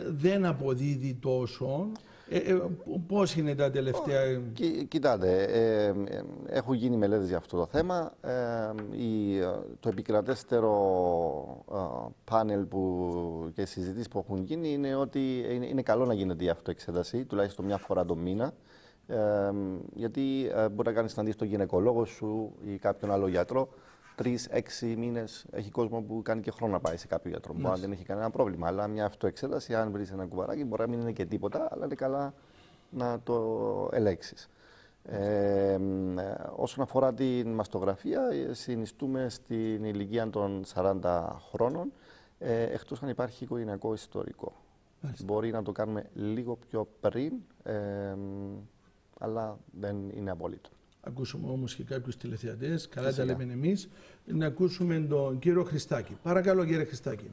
δεν αποδίδει τόσο. Πώς είναι τα τελευταία? Κοιτάτε, έχουν γίνει μελέτες για αυτό το θέμα. Το επικρατέστερο πάνελ και συζητήσεις που έχουν γίνει είναι ότι είναι καλό να γίνεται η αυτοεξέταση, τουλάχιστον μια φορά το μήνα. Γιατί μπορεί να κάνεις να δεις τον γυναικολόγο σου ή κάποιον άλλο γιατρό 3-6 μήνες. Έχει κόσμο που κάνει και χρόνο να πάει σε κάποιο γιατρό. Μπορεί να δεν έχει κανένα πρόβλημα. Αλλά μια αυτοεξέταση, αν βρεις ένα κουβαράκι, μπορεί να μην είναι και τίποτα, αλλά είναι καλά να το ελέγξεις. Όσον αφορά την μαστογραφία, συνιστούμε στην ηλικία των 40 χρόνων, εκτός αν υπάρχει οικογενειακό ιστορικό. Μπορεί να το κάνουμε λίγο πιο πριν, αλλά δεν είναι απόλυτο. Ακούσουμε όμως και κάποιους τηλεθεατές, καλά τα λέμε εμείς, να ακούσουμε τον κύριο Χριστάκη. Παρακαλώ κύριε Χριστάκη.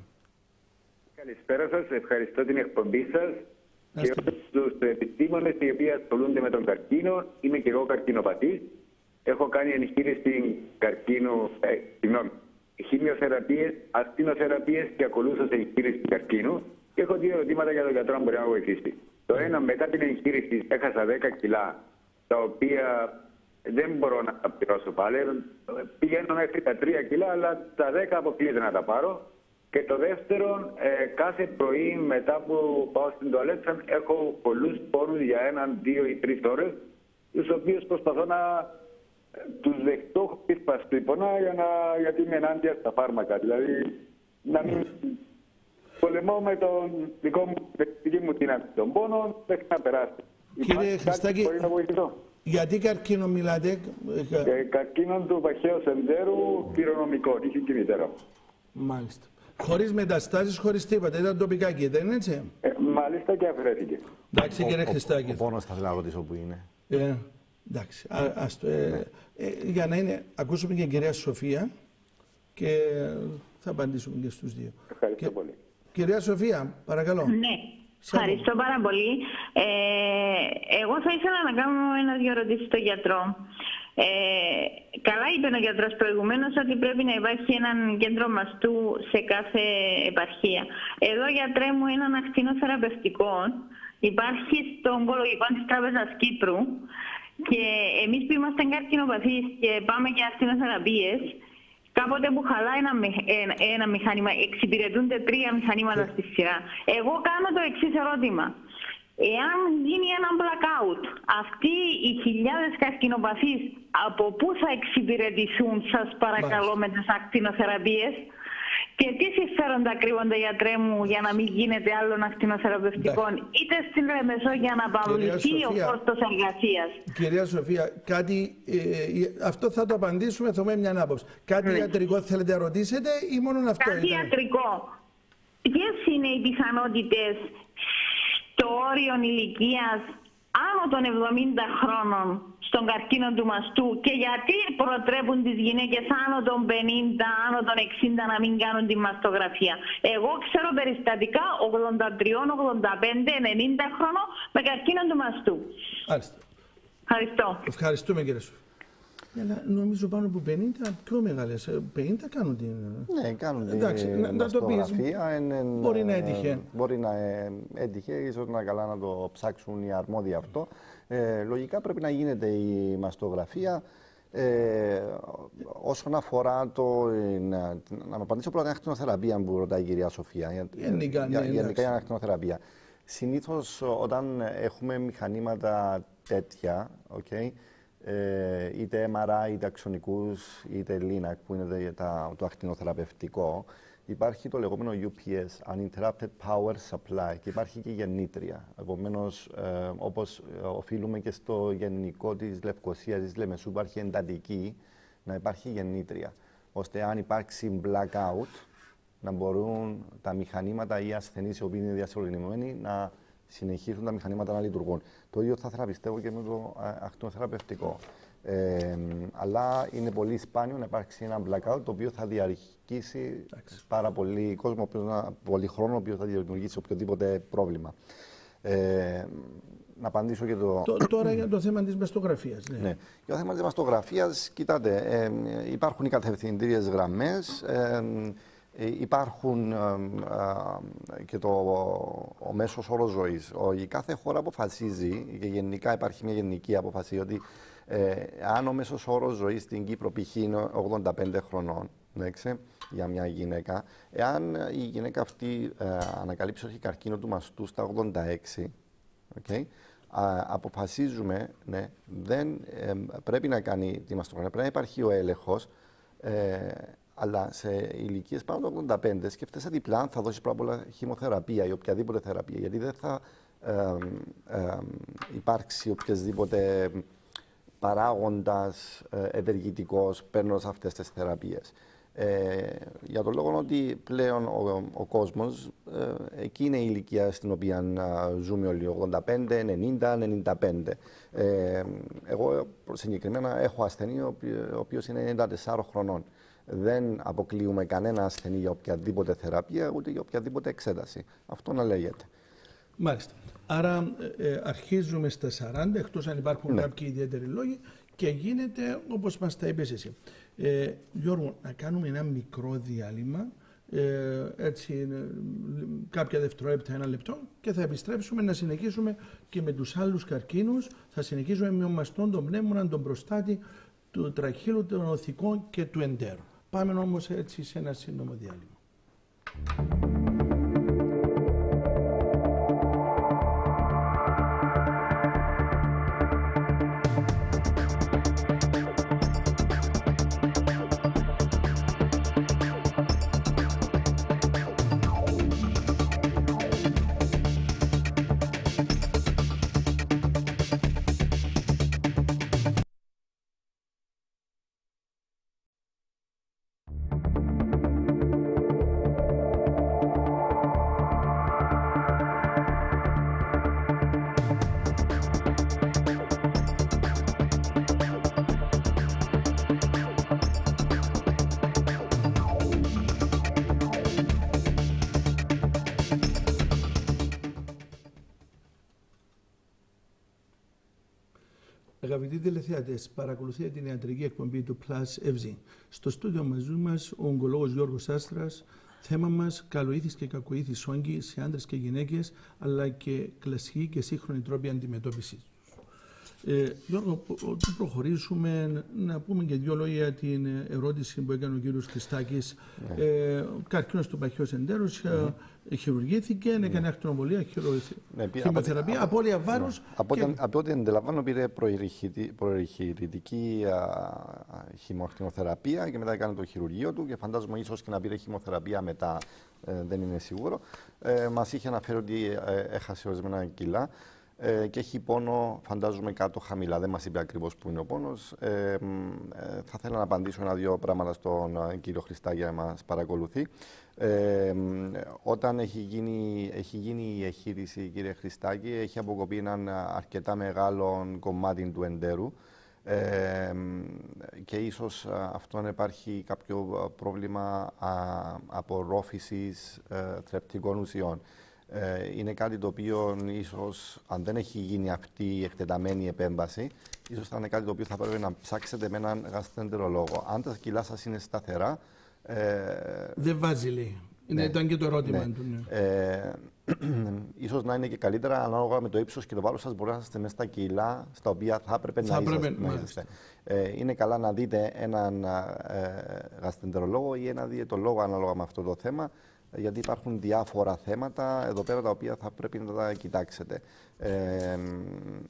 Καλησπέρα σας, ευχαριστώ την εκπομπή σας και όλους τους επιστήμονες οι οποίοι ασχολούνται με τον καρκίνο. Είμαι και εγώ καρκινοπατής. Έχω κάνει εγχείρηση καρκίνου, χημειοθεραπείες, ακτινοθεραπείες και ακολούθω σε εγχείρηση καρκίνου. Και έχω δύο ερωτήματα για τον γιατρό, αν μπορεί να βοηθήσει. Το ένα, μετά την εγχείρηση έχασα 10 κιλά, τα οποία δεν μπορώ να τα πληρώσω πάλι. Πηγαίνω μέχρι τα 3 κιλά, αλλά τα 10 αποκλείεται να τα πάρω. Και το δεύτερο, κάθε πρωί μετά που πάω στην τουαλέτσα, έχω πολλούς πόνους για 1, 2 ή 3 ώρες, τους οποίους προσπαθώ να τους δεχτώ χωρίς παστήπονα, γιατί είμαι ενάντια στα φάρμακα. Δηλαδή, να μην πολεμώ με τον δική μου την των πόνων, μέχρι να περάσει. Κύριε Χριστάκη, μπορεί να βοηθήσω? Γιατί καρκίνο μιλάτε? Καρκίνο του παχαίου σενδέρου, κληρονομικό, είχε και η μητέρα μου. Μάλιστα. Χωρίς μεταστάσεις, χωρίς τίποτα, ήταν τοπικάκι, δεν είναι έτσι? Μάλιστα, και αφαιρέθηκε. Εντάξει κύριε Χριστάκη. Ο πόνος θα ήθελα να ρωτήσω που είναι. Εντάξει, για να είναι, ακούσουμε και την κυρία Σοφία και θα απαντήσουμε και στους δύο. Ευχαριστώ πολύ. Κυρία Σοφία, παρακαλώ. Ναι, ευχαριστώ πάρα πολύ. Εγώ θα ήθελα να κάνω ένα-δυο ερωτήσεις στον γιατρό. Καλά είπε ο γιατρός προηγουμένως ότι πρέπει να υπάρχει έναν κέντρο μαστού σε κάθε επαρχία. Εδώ, γιατρέ μου, έναν ακτινοθεραπευτικό υπάρχει στο ογκολογικό της Τράπεζας Κύπρου και εμείς που είμαστε καρκινοπαθείς και πάμε για ακτινοθεραπείες, κάποτε που χαλάει ένα μηχάνημα, εξυπηρετούνται 3 μηχανήματα στη σειρά. Εγώ κάνω το εξής ερώτημα. Εάν γίνει ένα blackout, αυτοί οι χιλιάδες καρκινοπαθείς από πού θα εξυπηρετηθούν, σας παρακαλώ, με τις ακτινοθεραπείες? Και τι συμφέροντα κρύβονται, γιατρέ μου, για να μην γίνεται άλλων ακτινοθεραπευτικών, είτε στην Λεμεσό για να παυληθεί ο κόστος εργασίας. Κυρία Σοφία, αυτό θα το απαντήσουμε, θα έχουμε μια άποψη. Κάτι ιατρικό θέλετε να ρωτήσετε ή μόνο αυτό? Κάτι ιατρικό. Ποιες είναι οι πιθανότητες στο όριο ηλικίας άνω των 70 χρόνων στον καρκίνο του μαστού και γιατί προτρέπουν τις γυναίκες άνω των 50, άνω των 60 να μην κάνουν τη μαστογραφία? Εγώ ξέρω περιστατικά 83, 85, 90 χρόνων με καρκίνο του μαστού. Μάλιστα. Ευχαριστώ. Ευχαριστούμε, κύριε Σοφία. Νομίζω πάνω από 50, πιο μεγάλες. 50 κάνουν την... Ναι, κάνουν την μαστογραφία. Μπορεί να έτυχε. Μπορεί να έτυχε, ίσως να καλά να το ψάξουν οι αρμόδιοι αυτό. Λογικά πρέπει να γίνεται η μαστογραφία. Όσον αφορά να απαντήσω πρώτα την ακτινοθεραπεία που ρωτάει η κυρία Σοφία. Γενικά η ακτινοθεραπεία. Συνήθως όταν έχουμε μηχανήματα τέτοια, okay, είτε MRI, είτε αξονικούς, είτε LINAC, που είναι το ακτινοθεραπευτικό, υπάρχει το λεγόμενο UPS, Uninterrupted Power Supply, και υπάρχει και γεννήτρια. Επομένως, όπως οφείλουμε και στο γενικό της Λευκωσίας, της Λεμεσού, υπάρχει εντατική, να υπάρχει γεννήτρια, ώστε αν υπάρξει blackout, να μπορούν τα μηχανήματα ή οι ασθενείς οι οποίοι είναι διασωληνημένοι να συνεχίσουν τα μηχανήματα να λειτουργούν. Το ίδιο θα ήθελα πιστεύω και με το ακτινοθεραπευτικό. Αλλά είναι πολύ σπάνιο να υπάρξει ένα blackout το οποίο θα διαρκήσει πάρα πολύ κόσμο, πολύ χρόνο, ο οποίος θα δημιουργήσει οποιοδήποτε πρόβλημα. Να απαντήσω και Τώρα για το θέμα της μαστογραφίας. Ναι. Για το θέμα της μαστογραφίας, κοιτάτε, υπάρχουν οι κατευθυντήριες γραμμές. Υπάρχουν και ο μέσος όρος ζωής. Η κάθε χώρα αποφασίζει, και γενικά υπάρχει μια γενική αποφασή, ότι αν ο μέσος όρος ζωής στην Κύπρο π.χ. είναι 85 χρονών, για μια γυναίκα, εάν η γυναίκα αυτή ανακαλύψει ότι έχει καρκίνο του μαστού στα 86, okay, αποφασίζουμε, ναι, δεν πρέπει να κάνει τη μαστογραφία, πρέπει να υπάρχει ο έλεγχος. Αλλά σε ηλικίες πάνω από 85 σκέφτεσαι διπλά αν θα δώσεις πάρα πολλά χημοθεραπεία ή οποιαδήποτε θεραπεία, γιατί δεν θα υπάρξει οποιασδήποτε παράγοντας ευεργετικός παίρνοντας αυτές τις θεραπείες. Για τον λόγο ότι πλέον ο κόσμος, εκεί είναι η ηλικία στην οποία ζούμε όλοι, 85, 90, 95. Εγώ συγκεκριμένα έχω ασθενή ο οποίος είναι 94 χρονών. Δεν αποκλείουμε κανένα ασθενή για οποιαδήποτε θεραπεία, ούτε για οποιαδήποτε εξέταση. Αυτό να λέγεται. Μάλιστα. Άρα αρχίζουμε στα 40, εκτός αν υπάρχουν κάποιοι ιδιαίτεροι λόγοι, και γίνεται όπως μας τα είπες εσύ. Γιώργο, να κάνουμε ένα μικρό διάλειμμα, έτσι κάποια δευτερόλεπτα, ένα λεπτό, και θα επιστρέψουμε να συνεχίσουμε και με τους άλλους καρκίνους. Θα συνεχίσουμε με μαστόν, τον πνεύμονα, τον προστάτη, του τραχύλου, των οθικών και του εντέρου. Πάμε όμως έτσι σε ένα σύντομο διάλειμμα. Αγαπητοί τηλεθεατές, παρακολουθείτε την ιατρική εκπομπή του Plus FZ. Στο στούντιο μαζί μας ο ογκολόγος Γιώργος Άστρας. Θέμα μας καλοήθης και κακοήθης όγκοι σε άντρες και γυναίκες, αλλά και κλασική και σύγχρονη τρόπη αντιμετώπισης τους. Γιώργο, όταν προχωρήσουμε, να πούμε και δύο λόγια για την ερώτηση που έκανε ο κύριος Χριστάκης. Καρκίνος του παχαίου εντέρους, χειρουργήθηκε, έκανε ακτινοβολία, χημειοθεραπεία, απώλεια βάρους. Από ό,τι αντιλαμβάνω, πήρε προηγητική χημοακτινοθεραπεία και μετά έκανε το χειρουργείο του και φαντάζομαι ίσως και να πήρε χημοθεραπεία μετά, δεν είναι σίγουρο. Μας είχε αναφέρει ότι έχασε ορισμένα κιλά. Και έχει πόνο, φαντάζομαι, κάτω χαμηλά. Δεν μας είπε ακριβώς πού είναι ο πόνος. Θα ήθελα να απαντήσω ένα-δύο πράγματα στον κύριο Χριστάκη να μας παρακολουθεί. Όταν έχει γίνει η εγχείρηση, κύριε Χριστάκη, έχει αποκοπεί έναν αρκετά μεγάλο κομμάτι του εντέρου και ίσως αυτό να υπάρχει κάποιο πρόβλημα απορρόφησης θρεπτικών ουσιών. Είναι κάτι το οποίο ίσως, αν δεν έχει γίνει αυτή η εκτεταμένη επέμβαση, ίσως θα είναι κάτι το οποίο θα πρέπει να ψάξετε με έναν γαστρεντερολόγο. Αν τα κιλά σας είναι σταθερά... δεν βάζει, λέει. Ήταν και το ερώτημα του. Ίσως να είναι και καλύτερα, ανάλογα με το ύψος και το βάρος σας, μπορεί να είστε μέσα στα κιλά στα οποία θα έπρεπε να είστε. Είναι καλά να δείτε έναν γαστρεντερολόγο ή έναν διαιτολόγο ανάλογα με αυτό το θέμα, γιατί υπάρχουν διάφορα θέματα εδώ πέρα τα οποία θα πρέπει να τα κοιτάξετε.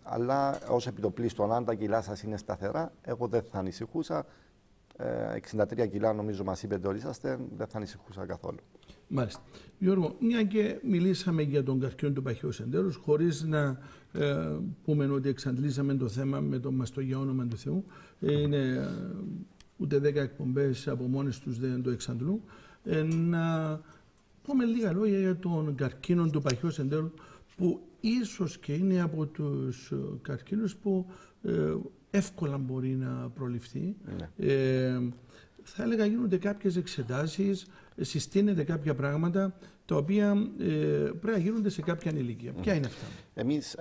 Αλλά ως επιτοπλίστων, αν τα κιλά σας είναι σταθερά, εγώ δεν θα ανησυχούσα. 63 κιλά νομίζω μας είπετε όλοι είσαστε, δεν θα ανησυχούσα καθόλου. Μάλιστα. Γιώργο, μια και μιλήσαμε για τον καρκίνο του παχαίου εντέρους, χωρίς να πούμε ότι εξαντλήσαμε το θέμα με το μαστό για όνομα του Θεού, είναι ούτε 10 εκπομπές από μόνες τους δεν το εξαντλούν, να πούμε λίγα λόγια για τον καρκίνο του παχαίου εντέρου, που ίσως και είναι από τους καρκίνους που εύκολα μπορεί να προληφθεί. Θα έλεγα γίνονται κάποιες εξετάσεις, συστήνεται κάποια πράγματα τα οποία πρέπει να γίνονται σε κάποια ηλικία. Ποια είναι αυτά?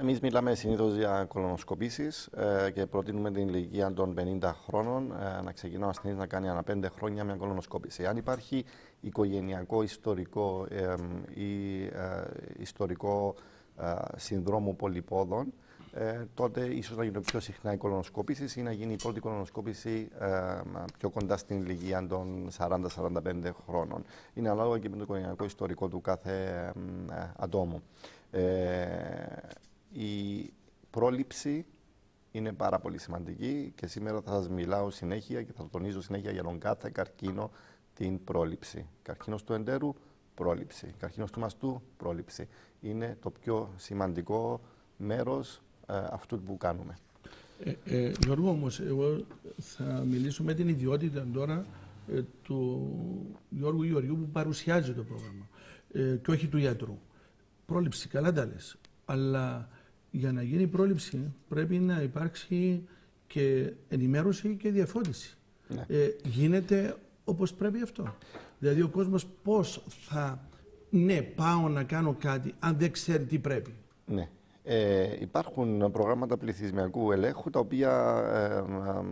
Εμείς μιλάμε συνήθως για κολονοσκοπήσεις και προτείνουμε την ηλικία των 50 χρόνων να ξεκινά ο ασθενής να κάνει ανά 5 χρόνια μια κολονοσκόπηση. Αν υπάρχει οικογενειακό, ιστορικό ή ιστορικό συνδρόμου πολυπόδων, τότε ίσως να γίνουν πιο συχνά οι κολονοσκόπησεις ή να γίνει η πρώτη κολονοσκόπηση πιο κοντά στην ηλικία των 40-45 χρόνων. Είναι ανάλογα και με το οικογενειακό ιστορικό του κάθε ατόμου. Η πρόληψη είναι πάρα πολύ σημαντική και σήμερα θα σας μιλάω συνέχεια και θα τονίζω συνέχεια για τον κάθε καρκίνο την πρόληψη. Καρκίνος του εντέρου, πρόληψη. Καρκίνος του μαστού, πρόληψη. Είναι το πιο σημαντικό μέρος αυτού που κάνουμε. Γιώργο, όμως, εγώ θα μιλήσω με την ιδιότητα τώρα του Γιώργου Γεωργίου που παρουσιάζει το πρόγραμμα και όχι του γιατρού. Πρόληψη, καλά τα λες. Αλλά για να γίνει πρόληψη πρέπει να υπάρξει και ενημέρωση και διαφώτιση. Ναι. Γίνεται όπως πρέπει αυτό. Δηλαδή ο κόσμος πώς θα πάω να κάνω κάτι αν δεν ξέρει τι πρέπει. Ναι. Υπάρχουν προγράμματα πληθυσμιακού ελέγχου τα οποία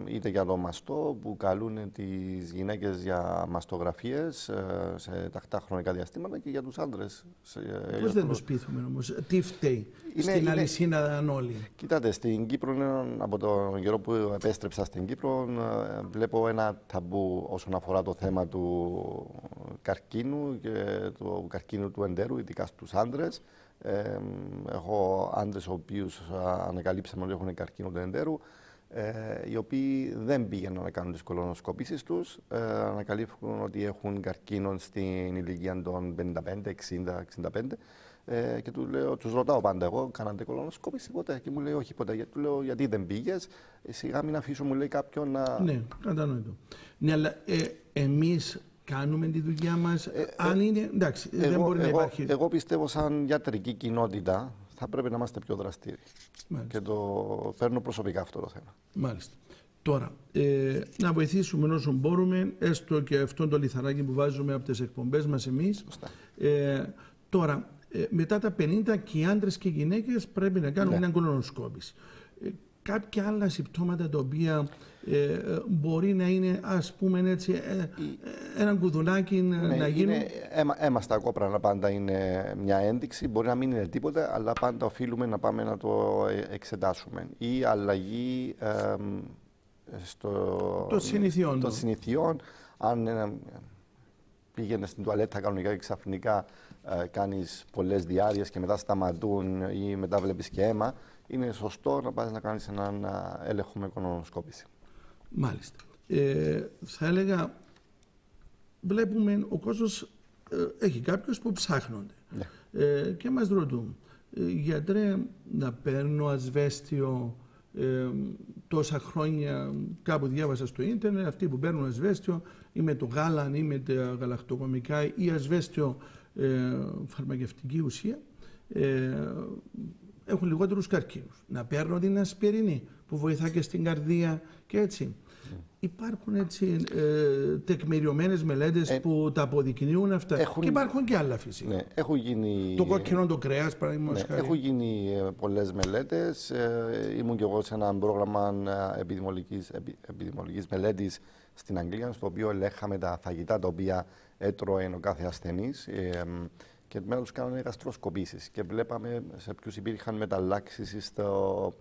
είτε για το μαστό που καλούν τις γυναίκες για μαστογραφίες σε τακτά χρονικά διαστήματα και για τους άντρες. Πώς δεν τους πείθουμε όμως, τι φταίει στην αλυσίδα αν όλοι? Κοιτάτε, στην Κύπρο, από τον καιρό που επέστρεψα στην Κύπρο, βλέπω ένα ταμπού όσον αφορά το θέμα του καρκίνου και του καρκίνου του εντέρου, ειδικά στους άντρες. Έχω άντρες οι οποίους ανακαλύψαμε ότι έχουν καρκίνο του εντέρου, οι οποίοι δεν πήγαιναν να κάνουν τις κολονοσκοπήσεις τους, ανακαλύφθηκαν ότι έχουν καρκίνο στην ηλικία των 55, 60, 65 και τους ρωτάω πάντα εγώ, κάνατε κολονοσκόπηση ποτέ? Και μου λέει όχι ποτέ. Του λέω γιατί δεν πήγες? Σιγά μην αφήσω, μου λέει, κάποιον να... Ναι, κατανοητό. Ναι, αλλά εμείς κάνουμε τη δουλειά μας, αν είναι, εντάξει, δεν μπορεί να υπάρχει. Εγώ πιστεύω σαν ιατρική κοινότητα θα πρέπει να είμαστε πιο δραστήριοι. Μάλιστα. Και το παίρνω προσωπικά αυτό το θέμα. Μάλιστα. Τώρα, να βοηθήσουμε όσο μπορούμε, έστω και αυτό το λιθαράκι που βάζουμε από τις εκπομπές μας εμείς. Τώρα, μετά τα 50 και οι άντρες και οι γυναίκες πρέπει να κάνουν μια κολονοσκόπηση. κάποια άλλα συμπτώματα τα οποία μπορεί να είναι, ας πούμε έτσι, έναν κουδουνάκι να γίνουν. Αίμα στα κόπρανα πάντα είναι μια ένδειξη. Μπορεί να μην είναι τίποτα, αλλά πάντα οφείλουμε να πάμε να το εξετάσουμε. Ή αλλαγή των συνηθιών. Αν πήγαινε στην τουαλέτα κανονικά και ξαφνικά κάνεις πολλές διάρειες και μετά σταματούν ή μετά βλέπεις και αίμα, είναι σωστό να πας να κάνεις έναν έλεγχο με κολονοσκόπηση. Μάλιστα. Θα έλεγα, βλέπουμε ο κόσμος έχει κάποιους που ψάχνονται. Ναι. Και μας ρωτούν, γιατρέ, να παίρνω ασβέστιο τόσα χρόνια, κάπου διάβασα στο ίντερνετ, αυτοί που παίρνουν ασβέστιο ή με το γάλαν ή με τα γαλακτοκομικά ή ασβέστιο φαρμακευτική ουσία, έχουν λιγότερους καρκίνους. Να παίρνω την ασπιρινή που βοηθά και στην καρδία και έτσι. Υπάρχουν έτσι τεκμηριωμένες μελέτες που τα αποδεικνύουν αυτά. Και υπάρχουν και άλλα φυσικά. Ναι, το κόκκινο το κρέας, παραδείγματος χάρη. Έχουν γίνει πολλές μελέτες. Ήμουν και εγώ σε ένα πρόγραμμα επιδημιολογικής μελέτης στην Αγγλία, στο οποίο ελέγχαμε τα φαγητά τα οποία έτρωε ο κάθε ασθενής και μετά τους κάναμε γαστροσκοπήσεις και βλέπαμε σε ποιους υπήρχαν μεταλλάξεις στο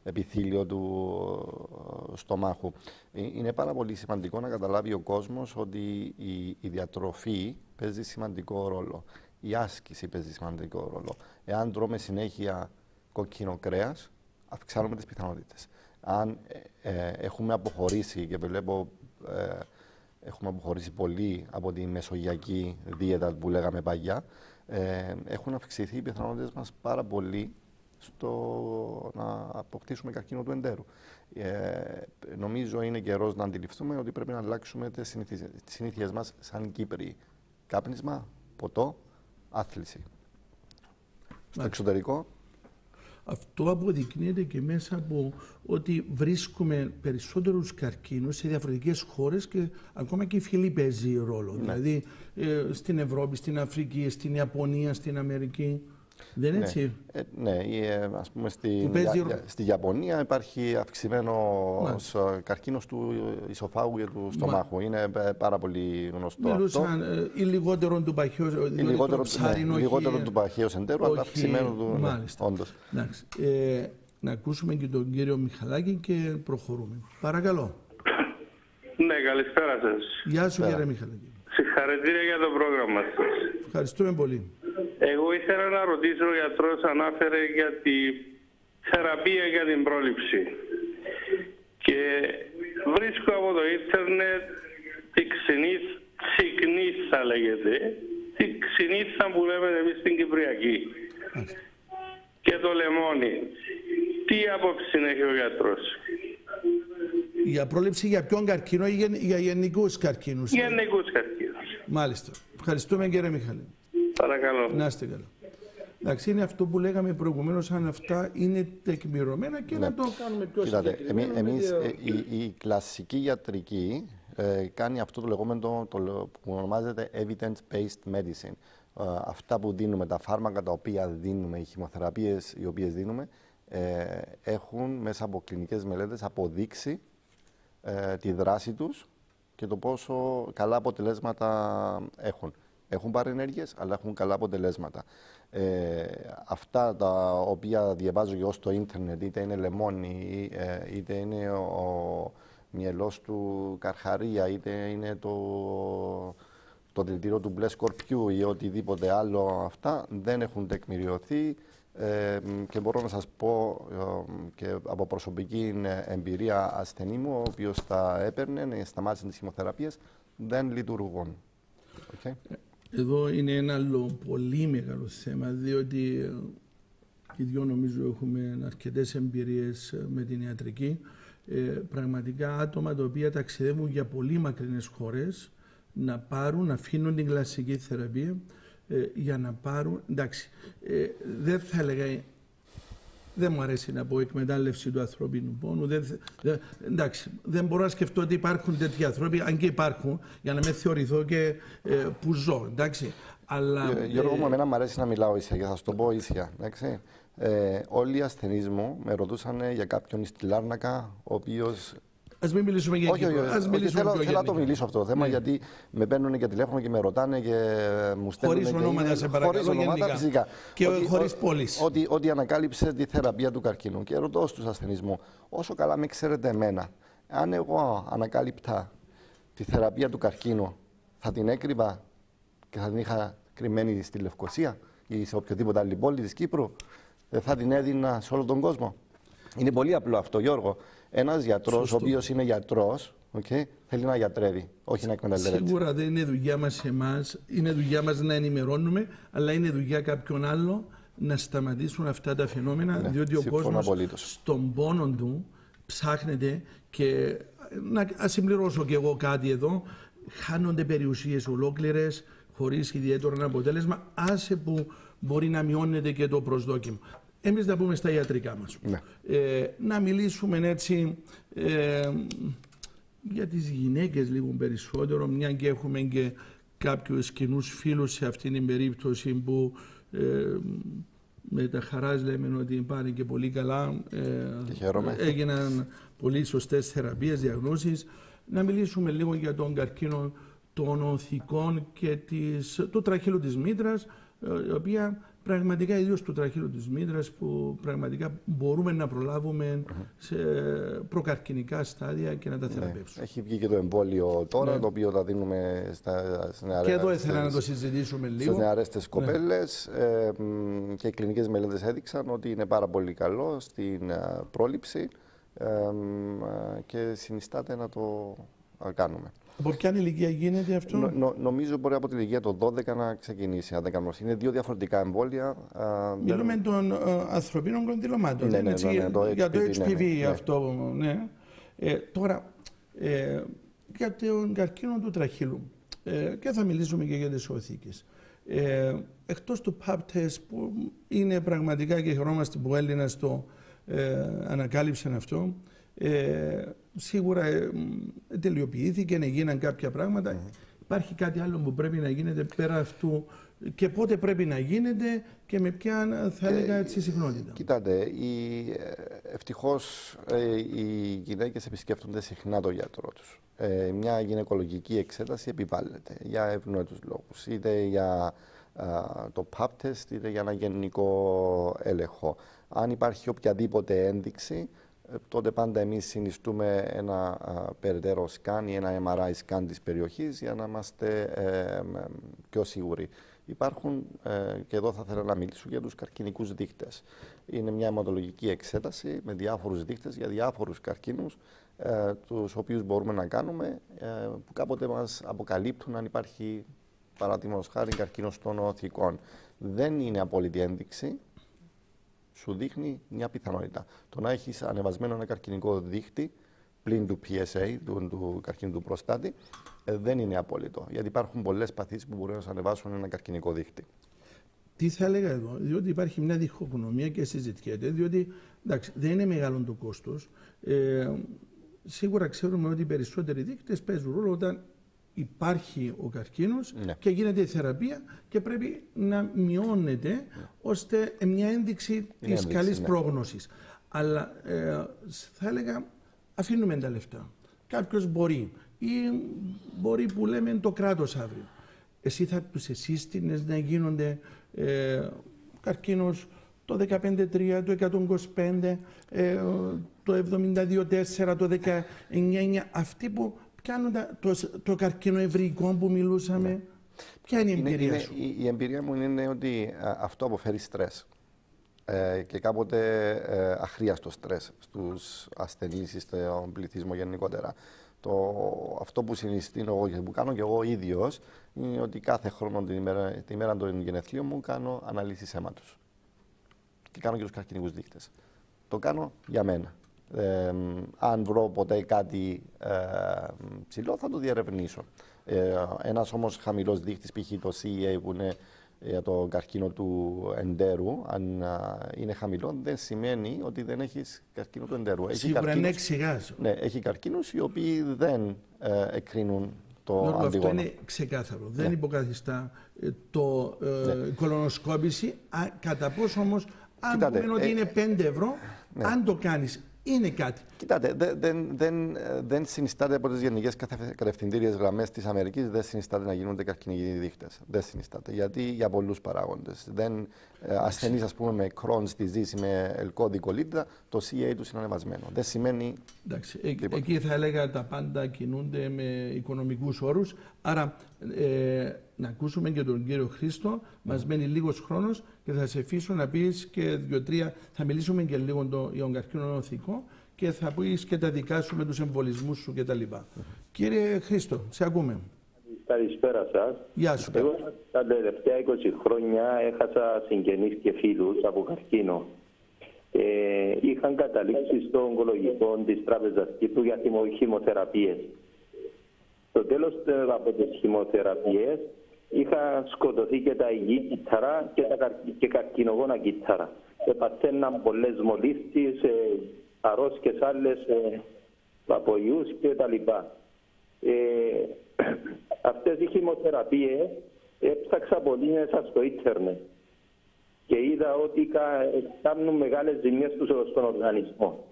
επιθύλιο του στομάχου. Είναι πάρα πολύ σημαντικό να καταλάβει ο κόσμος ότι η διατροφή παίζει σημαντικό ρόλο. Η άσκηση παίζει σημαντικό ρόλο. Εάν τρώμε συνέχεια κόκκινο κρέας, αυξάνουμε τις πιθανότητες. Αν έχουμε αποχωρήσει, και βλέπω έχουμε αποχωρήσει πολύ από τη μεσογειακή δίαιτα που λέγαμε παλιά, έχουν αυξηθεί οι πιθανότητες μας πάρα πολύ στο να αποκτήσουμε καρκίνο του εντέρου. Νομίζω είναι καιρός να αντιληφθούμε ότι πρέπει να αλλάξουμε τις συνήθειες μας σαν Κύπροι. Κάπνισμα, ποτό, άθληση. Στο εξωτερικό. Αυτό αποδεικνύεται και μέσα από ότι βρίσκουμε περισσότερους καρκίνους σε διαφορετικές χώρες και ακόμα και η φυλή παίζει ρόλο. Ναι. Δηλαδή στην Ευρώπη, στην Αφρική, στην Ιαπωνία, στην Αμερική. Δεν είναι έτσι? Ναι, ας πούμε στη Ιαπωνία υπάρχει αυξημένος καρκίνος του ισοφάγου και του στομάχου. Είναι πάρα πολύ γνωστό. Μιλούσαν ή λιγότερο του παχαίου, λιγότερο του παχαίου εντέρου, αλλά αυξημένο του, όντως. Να ακούσουμε και τον κύριο Μιχαλάκη και προχωρούμε. Παρακαλώ. Ναι, καλησπέρα σας. Γεια σου κύριε Μιχαλάκη. Συγχαρητήρια για το πρόγραμμα σας. Ευχαριστούμε πολύ. Εγώ ήθελα να ρωτήσω, ο γιατρός ανάφερε για τη θεραπεία για την πρόληψη. Και βρίσκω από το ίντερνετ τη ξυνής θα λέγεται, τη ξυνήθα που λέμε εμείς στην Κυπριακή. Και το λεμόνι. Τι άποψη έχει ο γιατρός? Για πρόληψη για ποιον καρκίνο ή για γενικούς καρκίνους? Γενικούς καρκίνους. Μάλιστα. Ευχαριστούμε κύριε Μιχαλή. Παρακαλώ. Να είστε καλά. Εντάξει, είναι αυτό που λέγαμε προηγουμένως, αν αυτά είναι τεκμηρωμένα και να το κάνουμε πιο συγκεκριμένο. Εμείς, η κλασική ιατρική κάνει αυτό το λεγόμενο που ονομάζεται evidence-based medicine. Αυτά που δίνουμε, τα φάρμακα τα οποία δίνουμε, οι χημοθεραπείες οι οποίες δίνουμε, έχουν μέσα από κλινικές μελέτες αποδείξει τη δράση τους και το πόσο καλά αποτελέσματα έχουν. Έχουν παρενέργειες, αλλά έχουν καλά αποτελέσματα. Αυτά τα οποία διαβάζω εγώ στο ίντερνετ, είτε είναι λεμόνι, είτε είναι ο μυελός του καρχαρία, είτε είναι το δηλητήριο του μπλε σκορπιού ή οτιδήποτε άλλο, αυτά δεν έχουν τεκμηριωθεί και μπορώ να σας πω και από προσωπική εμπειρία ασθενή μου, ο οποίος τα έπαιρνε, σταμάτησε τις χημοθεραπείες, δεν λειτουργούν. Okay. Εδώ είναι ένα άλλο πολύ μεγάλο θέμα, διότι οι δυο νομίζω έχουμε αρκετές εμπειρίες με την ιατρική. Πραγματικά άτομα τα οποία ταξιδεύουν για πολύ μακρινές χώρες να αφήνουν την κλασική θεραπεία για να πάρουν, εντάξει, δεν θα έλεγα, δεν μου αρέσει να πω εκμετάλλευση του ανθρώπινου πόνου, εντάξει, δεν μπορώ να σκεφτώ ότι υπάρχουν τέτοιοι άνθρωποι, αν και υπάρχουν, για να με θεωρηθώ και που ζω, εντάξει. Αλλά, Γιώργο, εμένα μου αρέσει να μιλάω ίσια και θα σου το πω ίσια, εντάξει. Όλοι οι ασθενείς μου με ρωτούσαν για κάποιον στη Λάρνακα, ο οποίος. Ας μην μιλήσουμε για όχι, θέλω να το μιλήσω αυτό το θέμα, γιατί με παίρνουν και τηλέφωνο και με ρωτάνε και μου στέλνουν. Χωρίς ονόματα, σε παρακαλώ, χωρίς ονόματα, φυσικά. Και χωρίς πόλεις. Ότι ανακάλυψε τη θεραπεία του καρκίνου. Και ρωτώ στους ασθενείς μου, όσο καλά με ξέρετε εμένα, αν εγώ ανακάλυπτα τη θεραπεία του καρκίνου, θα την έκρυβα και θα την είχα κρυμμένη στη Λευκοσία ή σε οποιοδήποτε άλλη πόλη της Κύπρου, δεν θα την έδινα σε όλο τον κόσμο? Είναι πολύ απλό αυτό, Γιώργο. Ένας γιατρός, ο οποίος είναι γιατρός, θέλει να γιατρεύει, όχι να εκμεταλλεύεται. Σίγουρα δεν είναι δουλειά μας εμάς, είναι δουλειά μας να ενημερώνουμε, αλλά είναι δουλειά κάποιον άλλο να σταματήσουν αυτά τα φαινόμενα, διότι ο κόσμος στον πόνο του ψάχνεται. Και να συμπληρώσω κι εγώ κάτι εδώ, χάνονται περιουσίες ολόκληρες χωρίς ιδιαίτερο αποτέλεσμα, άσε που μπορεί να μειώνεται και το προσδόκιμο. Εμείς να πούμε στα ιατρικά μας. Ναι. Να μιλήσουμε έτσι για τις γυναίκες λίγο περισσότερο, μια και έχουμε και κάποιους κοινούς φίλους σε αυτήν την περίπτωση που με τα χαράς λέμε ότι πάνε και πολύ καλά, έγιναν πολύ σωστές θεραπείες, διαγνώσεις. Να μιλήσουμε λίγο για τον καρκίνο των οθικών και του τραχύλου της μήτρας, η οποία πραγματικά, ιδίως του τραχύλου της μήτρας, που πραγματικά μπορούμε να προλάβουμε σε προκαρκινικά στάδια και να τα θεραπεύσουμε. Έχει βγει και το εμβόλιο τώρα, το οποίο θα δίνουμε στις νεαρές. Και εδώ ήθελα να το συζητήσουμε λίγο. Στις νεαρές τις κοπέλες, και οι κλινικές μελέτες έδειξαν ότι είναι πάρα πολύ καλό στην πρόληψη και συνιστάται να το κάνουμε. Από ποια ηλικία γίνεται αυτό? Νομίζω μπορεί από την ηλικία των 12 να ξεκινήσει. Αν δεν κάνω. Είναι δύο διαφορετικά εμβόλια. Μιλούμε των ανθρωπίνων κονδυλωμάτων. Για το HPV αυτό. Ναι. Τώρα, για τον καρκίνο του τραχύλου. Και θα μιλήσουμε και για τις οθήκες. Εκτός του pap test, που είναι πραγματικά, και χαιρόμαστε που ο Έλληνας το ανακάλυψε αυτό, σίγουρα τελειοποιήθηκε, έγιναν κάποια πράγματα. Υπάρχει κάτι άλλο που πρέπει να γίνεται πέρα αυτού, και πότε πρέπει να γίνεται και με ποια, θα έλεγα, έτσι, συχνότητα? Κοιτάτε, ευτυχώς οι γυναίκες επισκέφτονται συχνά τον γιατρό τους. Μια γυναικολογική εξέταση επιβάλλεται για ευνόητους λόγους, είτε για το pap test, είτε για ένα γενικό έλεγχο. Αν υπάρχει οποιαδήποτε ένδειξη, τότε πάντα εμείς συνιστούμε ένα περαιτέρω σκάν ή ένα MRI σκάν της περιοχής για να είμαστε πιο σίγουροι. Υπάρχουν, και εδώ θα ήθελα να μιλήσω για τους καρκινικούς δείκτες. Είναι μια αιματολογική εξέταση με διάφορους δείκτες για διάφορους καρκίνους, τους οποίους μπορούμε να κάνουμε, που κάποτε μας αποκαλύπτουν αν υπάρχει, παραδείγματος χάρη, καρκίνος των οθικών. Δεν είναι απόλυτη ένδειξη. Σου δείχνει μια πιθανότητα. Το να έχεις ανεβασμένο ένα καρκινικό δείκτη πλην του PSA, του καρκίνου του προστάτη, δεν είναι απόλυτο. Γιατί υπάρχουν πολλές παθήσεις που μπορούν να σου ανεβάσουν ένα καρκινικό δείκτη. Τι θα έλεγα εδώ, διότι υπάρχει μια διχογνωμία και συζητιέται, διότι εντάξει, δεν είναι μεγάλο το κόστος. Σίγουρα ξέρουμε ότι οι περισσότεροι δείκτες παίζουν ρόλο όταν υπάρχει ο καρκίνος και γίνεται η θεραπεία, και πρέπει να μειώνεται ώστε μια ένδειξη της καλής πρόγνωσης. Αλλά θα έλεγα, αφήνουμε τα λεφτά. Κάποιος μπορεί, ή μπορεί, που λέμε, το κράτος αύριο. Εσύ θα τους εσύστηνες να γίνονται καρκίνος το 15-3, το 125, το 72-4, το 19-9, αυτοί που πιάνουν το καρκινοευρικό που μιλούσαμε. Ποια είναι η εμπειρία σου? Η εμπειρία μου είναι ότι αυτό αποφέρει στρες. Και κάποτε αχρίαστο στρες στους ασθενείς ή στον πληθυσμό γενικότερα. Αυτό που συνιστήνω εγώ και που κάνω και εγώ ίδιος είναι ότι κάθε χρόνο την ημέρα των γενεθλίων μου κάνω αναλύσεις αίματος. Και κάνω και τους καρκινικούς δείκτες. Το κάνω για μένα. Αν βρω ποτέ κάτι ψηλό, θα το διερευνήσω. Ένας όμως χαμηλός δείκτης, π.χ. το CEA, που είναι για το καρκίνο του εντέρου, αν είναι χαμηλό, δεν σημαίνει ότι δεν έχεις καρκίνο του εντέρου. Σίγουρα είναι εξηγάζω. Ναι, έχει καρκίνους οι οποίοι δεν εκκρίνουν το αντίγωνο. Αυτό είναι ξεκάθαρο. Δεν υποκαθιστά το κολονοσκόπηση, κατά πόσο όμως Αν πούμε ότι είναι 5 ευρώ, αν το κάνεις, είναι κάτι. Κοιτάτε, δεν συνιστάται από τις γενικές κατευθυντήριες γραμμές της Αμερικής, δεν συνιστάται να γίνονται καρκινογενείς δείχτες. Δεν συνιστάται. Γιατί για πολλούς παράγοντες. Ασθενείς, ας πούμε, με Crohn's disease ή με ελκώδη κολίτιδα, το CA τους είναι ανεβασμένο. Δεν σημαίνει. Εντάξει, εκεί θα έλεγα τα πάντα κινούνται με οικονομικούς όρους. Άρα, να ακούσουμε και τον κύριο Χρήστο. Μας μένει λίγος χρόνος και θα σε αφήσω να πεις και 2-3. Θα μιλήσουμε και λίγο για τον καρκίνο οθικό και θα πεις και τα δικά σου με τους εμβολισμούς σου κτλ. Κύριε Χρήστο, σε ακούμε. Καλησπέρα σας. Γεια σου. Εγώ τα τελευταία 20 χρόνια έχασα συγγενείς και φίλους από καρκίνο. Είχαν καταλήξει στο ογκολογικό της Τράπεζας Κύπρου για χημοθεραπείες. Στο τέλος από τις χημοθεραπείες είχα σκοτωθεί και τα υγιή κύτταρα και καρκινογόνα κύτταρα. Παθαίναν πολλές μολύσεις, αρρώσκες άλλες από ιούς κτλ. Αυτές οι χημοθεραπείες έψαξα πολύ μέσα στο ίντερνετ και είδα ότι κάνουν μεγάλες ζημιές στον οργανισμό.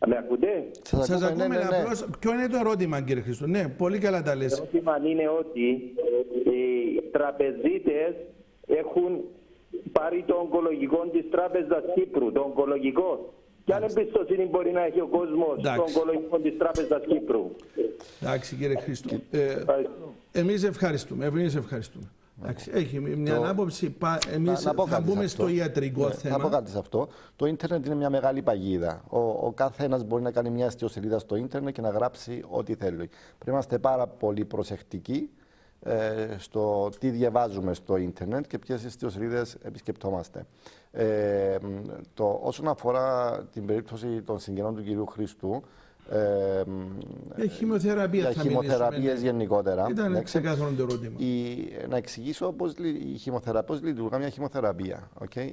Με ακούτε? Σας ακούμε, απλώς. Ποιο είναι το ερώτημα, κύριε Χρήστο? Ναι, πολύ καλά τα λες. Το ερώτημα είναι ότι οι τραπεζίτες έχουν πάρει το ογκολογικό της Τράπεζας Κύπρου, το ογκολογικό. Και αν εμπιστοσύνη μπορεί να έχει ο κόσμος στο ογκολογικό της Τράπεζας Κύπρου? Εντάξει, κύριε Χρήστο. Εμείς ευχαριστούμε. Έχει μια άποψη. Εμείς θα μπούμε στο ιατρικό θέμα. Να πω κάτι σε αυτό. Το ίντερνετ είναι μια μεγάλη παγίδα. Ο καθένας μπορεί να κάνει μια ιστοσελίδα στο ίντερνετ και να γράψει ό,τι θέλει. Πρέπει να είμαστε πάρα πολύ προσεκτικοί στο τι διαβάζουμε στο ίντερνετ και ποιες ιστοσελίδες επισκεπτόμαστε. Όσον αφορά την περίπτωση των συγγενών του κυρίου Χρήστου, για χημοθεραπείες γενικότερα. Ήταν ξεκάθαρο το ερώτημα. Να εξηγήσω πώς λειτουργεί μια χημοθεραπεία.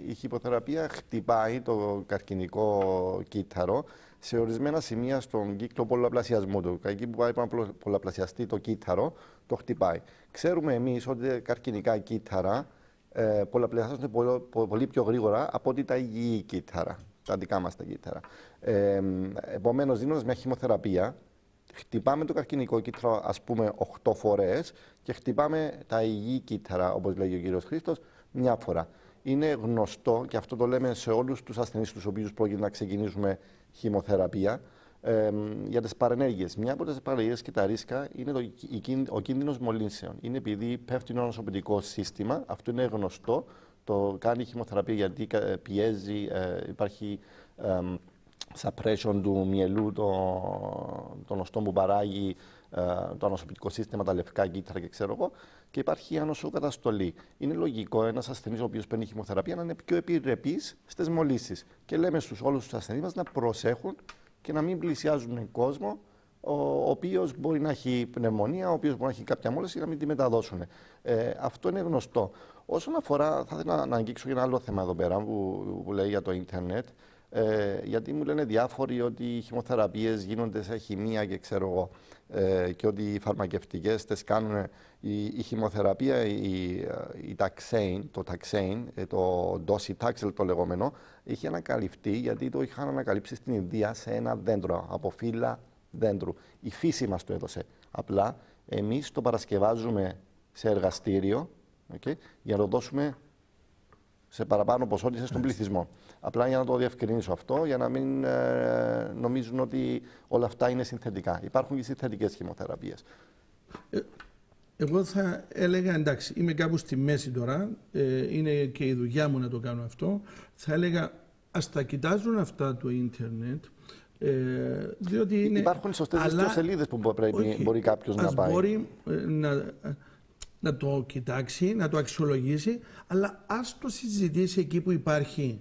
Η χημοθεραπεία χτυπάει το καρκινικό κύτταρο σε ορισμένα σημεία στον κύκλο πολλαπλασιασμού του. Εκεί που πάει να πολλαπλασιαστεί το κύτταρο, το χτυπάει. Ξέρουμε εμείς ότι τα καρκινικά κύτταρα πολλαπλασιάζονται πολύ πιο γρήγορα από ότι τα υγιή κύτταρα. Τα δικά μας τα κύτταρα. Επομένως, δίνοντας μια χημοθεραπεία, χτυπάμε το καρκινικό κύτταρο, ας πούμε, 8 φορές και χτυπάμε τα υγιή κύτταρα, όπως λέγει ο κύριος Χρήστος, μια φορά. Είναι γνωστό, και αυτό το λέμε σε όλους τους ασθενείς τους οποίους πρόκειται να ξεκινήσουμε χημοθεραπεία, για τις παρενέργειες. Μια από τις παρενέργειες και τα ρίσκα είναι ο κίνδυνος μολύνσεων. Είναι επειδή πέφτει το νοσοποιητικό σύστημα, αυτό είναι γνωστό. Το κάνει η χημοθεραπεία γιατί πιέζει, υπάρχει suppression του μυελού των οστών που παράγει το ανοσοποιητικό σύστημα, τα λευκά κύτταρα και ξέρω εγώ, και υπάρχει ανοσοκαταστολή. Είναι λογικό ένας ασθενής ο οποίος παίρνει χημοθεραπεία να είναι πιο επιρρεπής στις μολύσεις. Και λέμε στους όλους τους ασθενείς μας να προσέχουν και να μην πλησιάζουν κόσμο ο οποίος μπορεί να έχει πνευμονία, ο οποίος μπορεί να έχει κάποια μόλυνση, να μην τη μεταδώσουν. Αυτό είναι γνωστό. Όσον αφορά, θα ήθελα να αγγίξω για ένα άλλο θέμα εδώ πέρα που λέει για το ίντερνετ. Γιατί μου λένε διάφοροι ότι οι χημοθεραπείες γίνονται σε χημεία και ξέρω εγώ, και ότι οι φαρμακευτικές τις κάνουν. Η χημοθεραπεία, η Taxane, το docetaxel το λεγόμενο, είχε ανακαλυφθεί γιατί το είχαν ανακαλύψει στην Ινδία σε ένα δέντρο, από φύλλα δέντρου. Η φύση μας το έδωσε. Απλά εμείς το παρασκευάζουμε σε εργαστήριο, για να το δώσουμε σε παραπάνω ποσότητα στον πληθυσμό. Απλά για να το διευκρινίσω αυτό, για να μην νομίζουν ότι όλα αυτά είναι συνθετικά. Υπάρχουν και συνθετικές χημοθεραπείες. Εγώ θα έλεγα, εντάξει, είμαι κάπου στη μέση τώρα, είναι και η δουλειά μου να το κάνω αυτό. Θα έλεγα, ας τα κοιτάζουν αυτά το ίντερνετ, διότι είναι... Υπάρχουν σωστές ιστοσελίδες που μπορεί κάποιος να πάει. Μπορεί να το κοιτάξει, να το αξιολογήσει, αλλά ας το συζητήσει εκεί που υπάρχει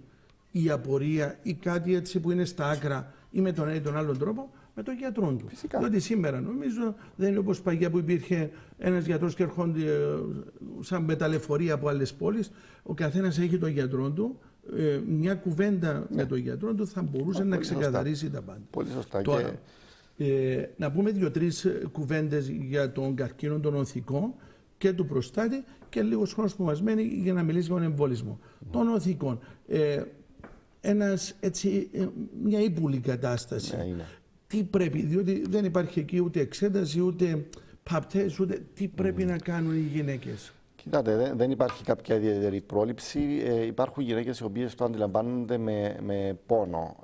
η απορία ή κάτι έτσι που είναι στα άκρα ή με τον ένα ή τον άλλον τρόπο, με τον γιατρό του. Φυσικά. Διότι σήμερα νομίζω δεν είναι όπως παγιά που υπήρχε ένας γιατρός και έρχονται σαν μεταλλεφορία από άλλες πόλεις. Ο καθένας έχει τον γιατρό του. Μια κουβέντα με τον γιατρό του θα μπορούσε να ξεκαθαρίσει τα πάντα. Πολύ σωστά. Τώρα, να πούμε 2-3 κουβέντες για τον καρκίνο τον οθικό. και του προστάτη και λίγος χρόνος που μας μένει για να μιλήσει για τον εμβολισμό. Των οθικών. Μια ύπουλη κατάσταση. Τι πρέπει, διότι δεν υπάρχει εκεί ούτε εξέταση, ούτε παπτές, ούτε τι πρέπει να κάνουν οι γυναίκες. Κοιτάτε, δεν υπάρχει κάποια ιδιαίτερη πρόληψη. Υπάρχουν γυναίκες οι οποίες το αντιλαμβάνονται με πόνο.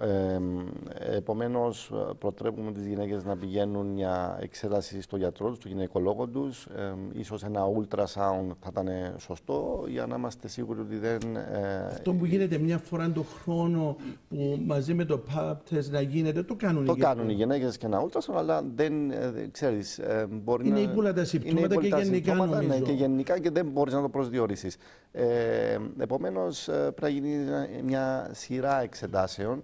Επομένως, προτρέπουμε τις γυναίκες να πηγαίνουν για εξέταση στο γιατρό τους, στο γυναικολόγο τους. Ίσως ένα ultrasound θα ήταν σωστό για να είμαστε σίγουροι ότι δεν... Αυτό που γίνεται μια φορά το χρόνο, που μαζί με το pap test να γίνεται, το κάνουν οι γυναίκες. Το κάνουν οι γυναίκες και ένα ultrasound, αλλά δεν ξέρεις, μπορεί είναι ύπουλα τα συμπτώματα και γενικά νομίζω. Ναι, και γενικά και δεν μπορείς να το προσδιορίσεις. Επομένως, πρέπει να γίνει μια σειρά εξετάσεων.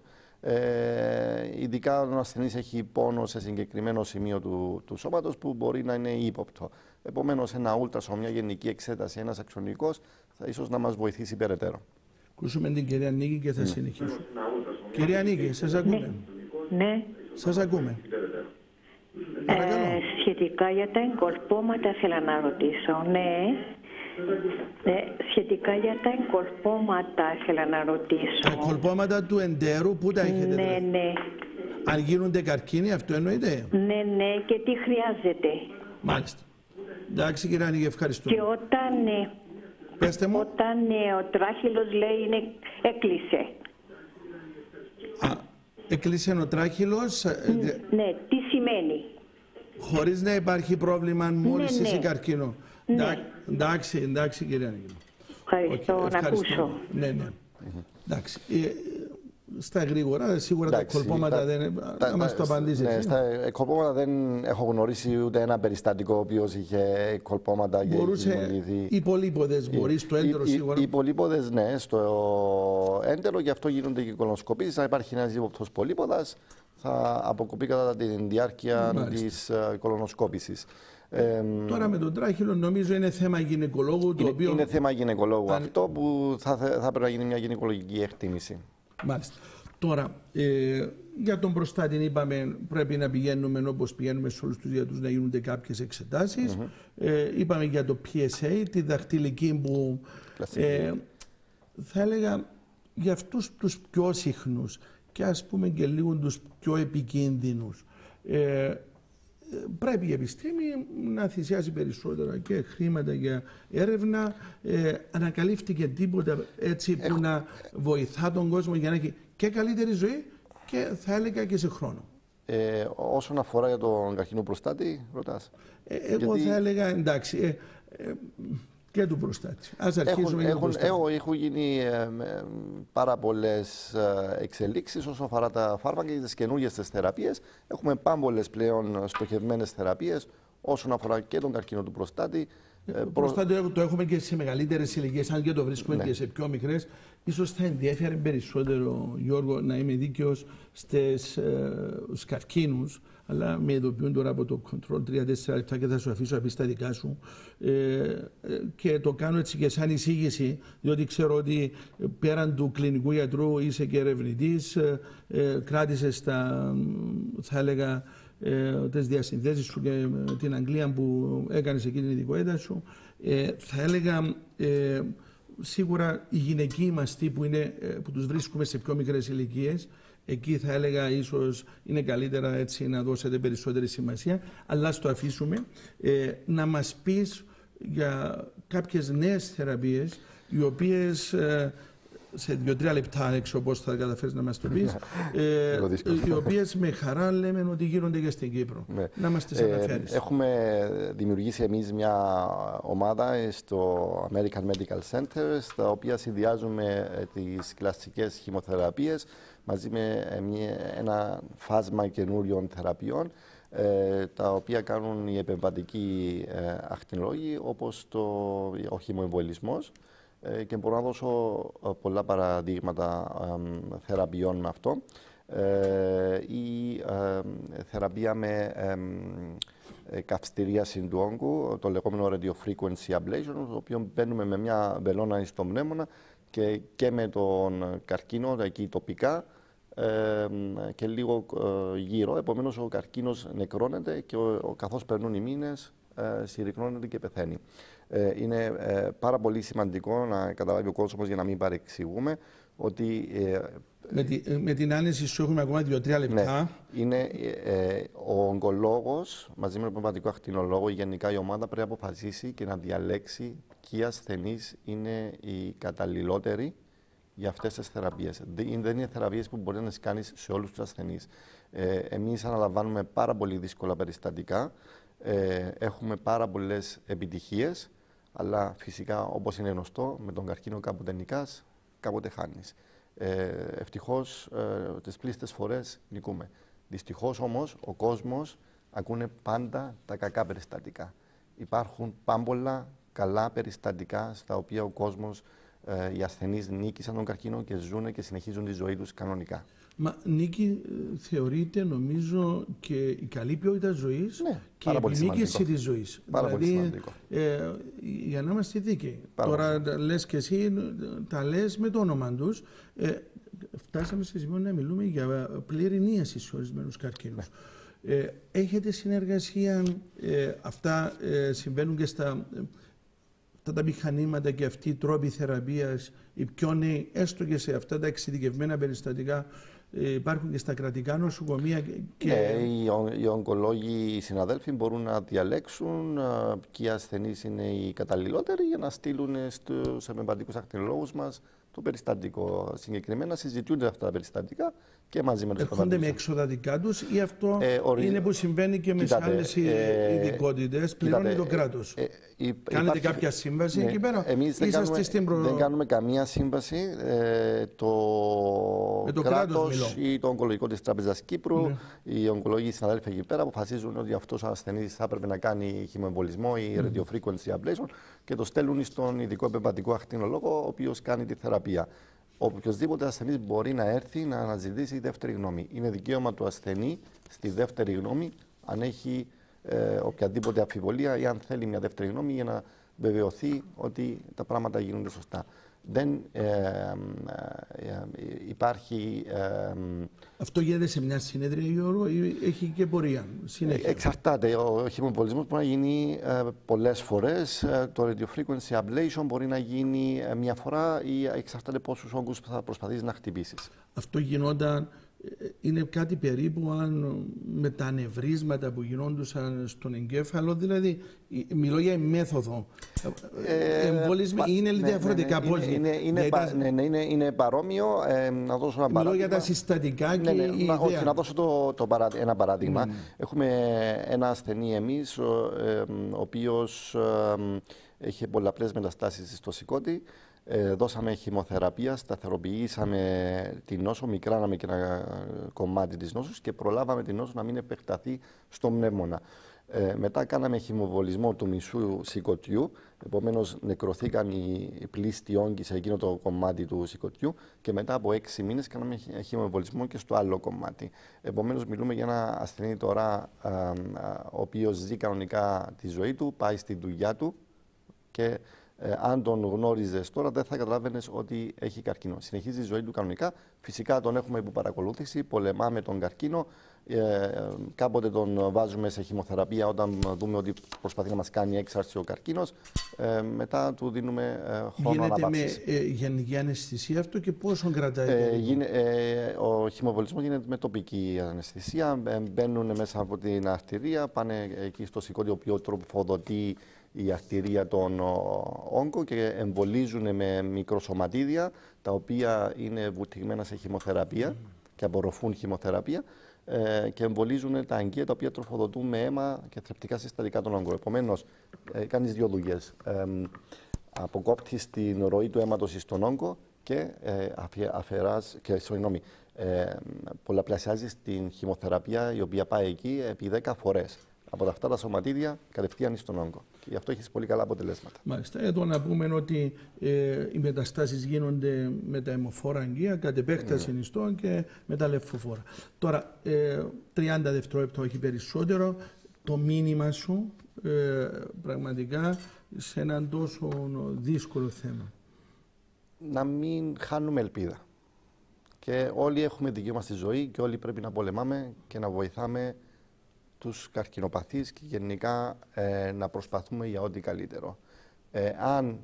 Ειδικά όταν ο ασθενής έχει πόνο σε συγκεκριμένο σημείο του σώματος που μπορεί να είναι ύποπτο. Επομένως, ένα ultrasound, μια γενική εξέταση, ένας αξονικός, θα ίσως να μας βοηθήσει περαιτέρω. Ακούσουμε την κυρία Νίκη και θα συνεχίσουμε. Κυρία Νίκη, σας ακούμε. Ναι. Σας ακούμε. Σχετικά για τα εγκολπώματα θέλω να ρωτήσω. Ναι. Σχετικά για τα εγκολπώματα ήθελα να ρωτήσω. Τα εγκολπώματα του εντέρου, πού τα έχετε? Ναι. Αν γίνονται καρκίνοι, αυτό εννοείται? Ναι, και τι χρειάζεται? Μάλιστα. Εντάξει, κύριε Άννη, ευχαριστούμε. Και όταν, πέστε μου. Όταν ο τράχυλος λέει έκλεισε. Έκλεισε ο τράχυλος. Ναι, τι σημαίνει? Χωρίς να υπάρχει πρόβλημα μόλυνσης ή καρκίνο. Εντάξει, κύριε Άννη. Ευχαριστώ, να ακούσω. Ναι. Εντάξει. Στα γρήγορα, σίγουρα τα κολπώματα δεν. Να μας το απαντήσετε. Ναι, στα κολπώματα δεν έχω γνωρίσει ούτε ένα περιστατικό ο οποίος είχε κολπώματα. Μπορούσε. Οι πολύποδες μπορεί, στο έντερο σίγουρα. Οι πολύποδες, ναι, στο έντερο, γι' αυτό γίνονται και οι κολονοσκοπήσεις. Αν υπάρχει ένας ύποπτος πολύποδας, θα αποκοπεί κατά τη διάρκεια της κολονοσκόπησης. Τώρα με τον τράχυλο νομίζω είναι θέμα γυναικολόγου. Είναι θέμα γυναικολόγου αυτό που θα πρέπει να γίνει μια γυναικολογική εκτίμηση. Μάλιστα. Τώρα, για τον προστάτη είπαμε πρέπει να πηγαίνουμε όπως πηγαίνουμε σε όλους τους γιατρούς να γίνονται κάποιες εξετάσεις. Είπαμε για το PSA, τη δαχτυλική που θα έλεγα για αυτούς τους πιο συχνούς και ας πούμε και λίγο τους πιο επικίνδυνους. Πρέπει η επιστήμη να θυσιάσει περισσότερα και χρήματα για έρευνα. Ανακαλύφθηκε τίποτα έτσι που να βοηθά τον κόσμο για να έχει και καλύτερη ζωή και θα έλεγα και σε χρόνο. Όσον αφορά για τον καρκίνο προστάτη, ρωτάς? Εγώ θα έλεγα εντάξει. Και του προστάτη. Ας αρχίσουμε για τον προστάτη. Έχουν γίνει πάρα πολλές εξελίξεις όσον αφορά τα φάρμακα και τις καινούργιες θεραπείες. Έχουμε πάμπολες πλέον στοχευμένες θεραπείες όσον αφορά και τον καρκίνο του προστάτη. Προστάτη το έχουμε και σε μεγαλύτερες ηλικίες, αν και το βρίσκουμε και σε πιο μικρές. Ίσως θα ενδιαφέρει περισσότερο, Γιώργο, να είμαι δίκαιος στους καρκίνους, αλλά με ειδοποιούν τώρα από το control 3-4 λεπτά και θα σου αφήσω να πεις τα δικά σου. Και το κάνω έτσι και σαν εισήγηση, διότι ξέρω ότι πέραν του κλινικού γιατρού είσαι και ερευνητής, κράτησες θα έλεγα, τις διασυνδέσεις σου και την Αγγλία που έκανες εκεί την ειδικότητα σου. Θα έλεγα σίγουρα οι γυναικοί μας που τους βρίσκουμε σε πιο μικρές ηλικίες, εκεί θα έλεγα ίσως είναι καλύτερα έτσι να δώσετε περισσότερη σημασία, αλλά στο αφήσουμε να μας πεις για κάποιες νέες θεραπείες οι οποίες σε 2-3 λεπτά έξω πώς θα καταφέρεις να μας το πεις, οι οποίες με χαρά λέμε ότι γίνονται και στην Κύπρο. Να μας τις αναφέρεις. Έχουμε δημιουργήσει εμείς μια ομάδα στο American Medical Center, στα οποία συνδυάζουμε τις κλασικές χημοθεραπείες μαζί με ένα φάσμα καινούριων θεραπείων, τα οποία κάνουν οι επεμβατικοί ακτινολόγοι, όπως ο χημοεμβολισμός. Και μπορώ να δώσω πολλά παραδείγματα θεραπείων με αυτό. Η θεραπεία με καυστηρίαση του όγκου, το λεγόμενο radiofrequency ablation, το οποίο μπαίνουμε με μια βελόνα στο πνεύμονα και με τον καρκίνο εκεί τοπικά και λίγο γύρω. Επομένως ο καρκίνος νεκρώνεται και καθώς περνούν οι μήνες συρρυκνώνεται και πεθαίνει. Είναι πάρα πολύ σημαντικό να καταλάβει ο κόσμος, για να μην παρεξηγούμε, ότι... με την άνεση σου έχουμε ακόμα 2-3 λεπτά. Ναι, είναι ο ογκολόγος μαζί με τον πνευματικό ακτινολόγο, γενικά η ομάδα πρέπει να αποφασίσει και να διαλέξει ποιοι ασθενείς είναι οι καταλληλότεροι για αυτές τις θεραπείες. Δεν είναι θεραπείες που μπορεί να τις κάνεις σε όλους τους ασθενείς. Εμείς αναλαμβάνουμε πάρα πολύ δύσκολα περιστατικά, έχουμε πάρα πολλές επιτυχίες, αλλά φυσικά, όπως είναι γνωστό, με τον καρκίνο κάποτε νικάς, κάποτε χάνεις. Ευτυχώς τις πλήστες φορές νικούμε. Δυστυχώς όμως ο κόσμος ακούνε πάντα τα κακά περιστατικά. Υπάρχουν πάμπολα καλά περιστατικά στα οποία ο κόσμος, οι ασθενείς νίκησαν τον καρκίνο και ζουν και συνεχίζουν τη ζωή τους κανονικά. Μα νίκη θεωρείται, νομίζω, και η καλή ποιότητα ζωής, ναι, και η επινίκηση της ζωής. Πάρα δηλαδή, πολύ σημαντικό. Για να είμαστε δίκαιοι. Τώρα λες και εσύ, τα λες με το όνομα τους. Φτάσαμε σε σημείο να μιλούμε για πλήρη νίαση σε ορισμένους καρκίνους. Ναι. Έχετε συνεργασία, αυτά συμβαίνουν και στα τα μηχανήματα και αυτοί οι τρόποι θεραπείας, οι πιο νέοι, έστω και σε αυτά τα εξειδικευμένα περιστατικά, υπάρχουν και στα κρατικά νοσοκομεία. Και... Ναι, οι ογκολόγοι, οι συναδέλφοι μπορούν να διαλέξουν ποιοι ασθενείς είναι οι καταλληλότεροι για να στείλουν στους επεμβατικούς ακτινολόγους μας το περιστατικό. Συγκεκριμένα συζητούνται αυτά τα περιστατικά και μαζί με τους ερχόνται με έξοδα δικά τους ή αυτό είναι που συμβαίνει και με άλλες ειδικότητες, πληρώνει το κράτος. Κάνετε κάποια σύμβαση εκεί πέρα? Εμείς δεν κάνουμε καμία σύμβαση. Το κράτος ή το ογκολογικό της Τράπεζας Κύπρου, οι ογκολογικοί συναδέλφοι εκεί πέρα αποφασίζουν ότι αυτός ο ασθενής θα έπρεπε να κάνει χημοεμβολισμό ή radiofrequency ablation και το στέλνουν στον ειδικό επεμβατικό ακτινολόγο, ο οποίος κάνει τη θεραπεία. Οποιοδήποτε ασθενής μπορεί να έρθει να αναζητήσει δεύτερη γνώμη. Είναι δικαίωμα του ασθενή στη δεύτερη γνώμη, αν έχει οποιαδήποτε αμφιβολία ή αν θέλει μια δεύτερη γνώμη για να βεβαιωθεί ότι τα πράγματα γίνονται σωστά. Δεν υπάρχει... Αυτό γίνεται σε μια συνέδρια, Γιώργο, ή έχει και πορεία συνέχεια? Εξαρτάται. Ο χημοεμβολισμός μπορεί να γίνει πολλές φορές. Το radiofrequency ablation μπορεί να γίνει μια φορά ή εξαρτάται πόσους όγκους θα προσπαθήσεις να χτυπήσεις. Αυτό γινόταν... Είναι κάτι περίπου αν με τα ανεβρίσματα που γινόντουσαν στον εγκέφαλο, δηλαδή μιλώ για μέθοδο. Εμβολισμοί είναι διαφορετικά. Είναι παρόμοιο. Να δώσω ένα παράδειγμα. Μιλώ για τα συστατικά και η ιδέα. Όχι, να δώσω ένα παράδειγμα. Έχουμε ένα ασθενή εμείς, ο οποίος έχει πολλαπλές μεταστάσεις στο σηκώτη. Δώσαμε χημοθεραπεία, σταθεροποιήσαμε την νόσο, μικράναμε και ένα κομμάτι της νόσου και προλάβαμε την νόσο να μην επεκταθεί στο πνεύμονα. Μετά κάναμε χημοβολισμό του μισού σηκωτιού, επομένως νεκρωθήκαν οι πλήστοι όγκοι σε εκείνο το κομμάτι του σηκωτιού και μετά από 6 μήνες κάναμε χημοβολισμό και στο άλλο κομμάτι. Επομένως μιλούμε για ένα ασθενή τώρα ο οποίος ζει κανονικά τη ζωή του, πάει στη δουλειά του και αν τον γνώριζες τώρα, δεν θα καταλάβαινες ότι έχει καρκίνο. Συνεχίζει η ζωή του κανονικά. Φυσικά τον έχουμε υπό παρακολούθηση, πολεμάμε τον καρκίνο. Κάποτε τον βάζουμε σε χημοθεραπεία όταν δούμε ότι προσπαθεί να μας κάνει έξαρση ο καρκίνος. Μετά του δίνουμε χρόνο αναπαύσης. Γίνεται με γενική αναισθησία αυτό και πόσο κρατάει? Ο χημοβολισμός γίνεται με τοπική αναισθησία. Μπαίνουν μέσα από την αρτηρία, πάνε εκεί στο σηκώτη, ο οποίο τροφοδοτεί η αρτηρία των όγκο και εμβολίζουν με μικροσωματίδια τα οποία είναι βουτυγμένα σε χημοθεραπεία και απορροφούν χημοθεραπεία και εμβολίζουν τα αγκία τα οποία τροφοδοτούν με αίμα και θρεπτικά συστατικά των όγκων. Επομένως, κάνεις δύο δουλειές. Αποκόπτεις την ροή του αίματος στον όγκο και πολλαπλασιάζεις την χημοθεραπεία η οποία πάει εκεί επί 10 φορές. Από αυτά τα σωματίδια κατευθείαν στον όγκο. Και γι' αυτό έχεις πολύ καλά αποτελέσματα. Μάλιστα. Εδώ να πούμε ότι οι μεταστάσεις γίνονται με τα αιμοφόρα αγκία, κατ' επέκταση ιστών και με τα λεμφοφόρα. Τώρα, 30 δευτερόλεπτα, όχι περισσότερο, το μήνυμα σου πραγματικά σε έναν τόσο δύσκολο θέμα. Να μην χάνουμε ελπίδα. Και όλοι έχουμε δικαίωμα στη ζωή και όλοι πρέπει να πολεμάμε και να βοηθάμε τους καρκινοπαθείς και γενικά να προσπαθούμε για ό,τι καλύτερο. Αν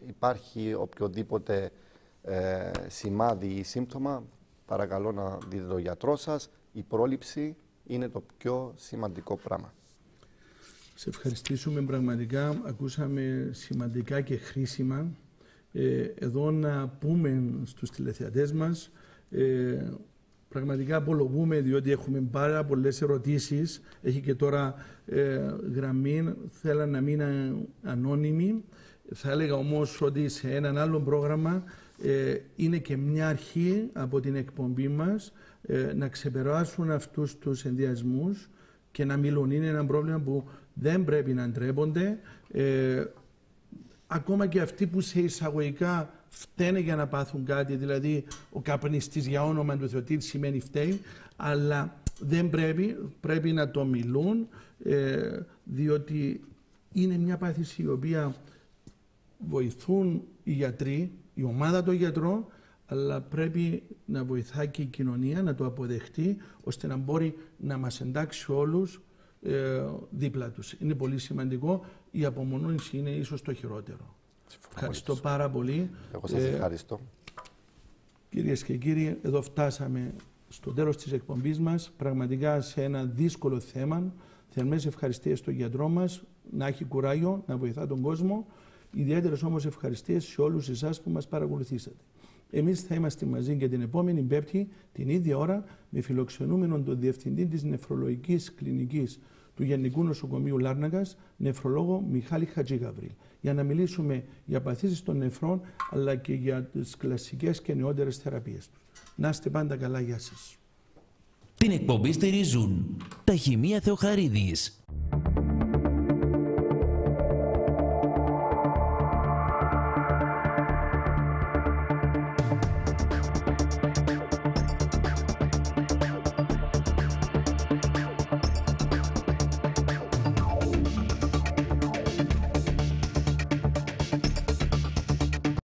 υπάρχει οποιοδήποτε σημάδι ή σύμπτωμα, παρακαλώ να δείτε τον γιατρό σας. Η πρόληψη είναι το πιο σημαντικό πράγμα. Σε ευχαριστήσουμε πραγματικά. Ακούσαμε σημαντικά και χρήσιμα. Εδώ να πούμε στους τηλεθεατές μας, πραγματικά απολογούμε διότι έχουμε πάρα πολλές ερωτήσεις. Έχει και τώρα γραμμή, θέλαν να μείνουν ανώνυμοι. Θα έλεγα όμως ότι σε έναν άλλο πρόγραμμα είναι και μια αρχή από την εκπομπή μας να ξεπεράσουν αυτούς τους ενδιασμούς και να μιλούν. Είναι ένα πρόβλημα που δεν πρέπει να ντρέπονται. Ακόμα και αυτοί που σε εισαγωγικά φταίνε για να πάθουν κάτι, δηλαδή ο καπνιστής για όνομα του Θεού, τι σημαίνει φταίει, αλλά δεν πρέπει να το μιλούν, διότι είναι μια πάθηση η οποία βοηθούν οι γιατροί, η ομάδα των γιατρών, αλλά πρέπει να βοηθάει και η κοινωνία να το αποδεχτεί, ώστε να μπορεί να μας εντάξει όλους δίπλα τους. Είναι πολύ σημαντικό. Η απομονώση είναι ίσως το χειρότερο. Ευχαριστώ πάρα πολύ. Εγώ σας ευχαριστώ. Κυρίες και κύριοι, εδώ φτάσαμε στο τέλος της εκπομπής μας. Πραγματικά σε ένα δύσκολο θέμα. Θερμές ευχαριστίες στον γιατρό μας, να έχει κουράγιο, να βοηθά τον κόσμο. Ιδιαίτερες όμως ευχαριστίες σε όλους εσάς που μας παρακολουθήσατε. Εμείς θα είμαστε μαζί και την επόμενη Πέμπτη, την ίδια ώρα, με φιλοξενούμενο τον Διευθυντή της Νεφρολογικής Κλινικής του Γενικού Νοσοκομείου Λάρνακας, νεφρολόγο Μιχάλη Χατζηγαβρίλ, για να μιλήσουμε για παθήσεις των νεφρών, αλλά και για τις κλασικές και νεότερες θεραπείες τους. Να είστε πάντα καλά, γεια σας. Την εκπομπή στηρίζουν τα Χημεία Θεοχαρίδης.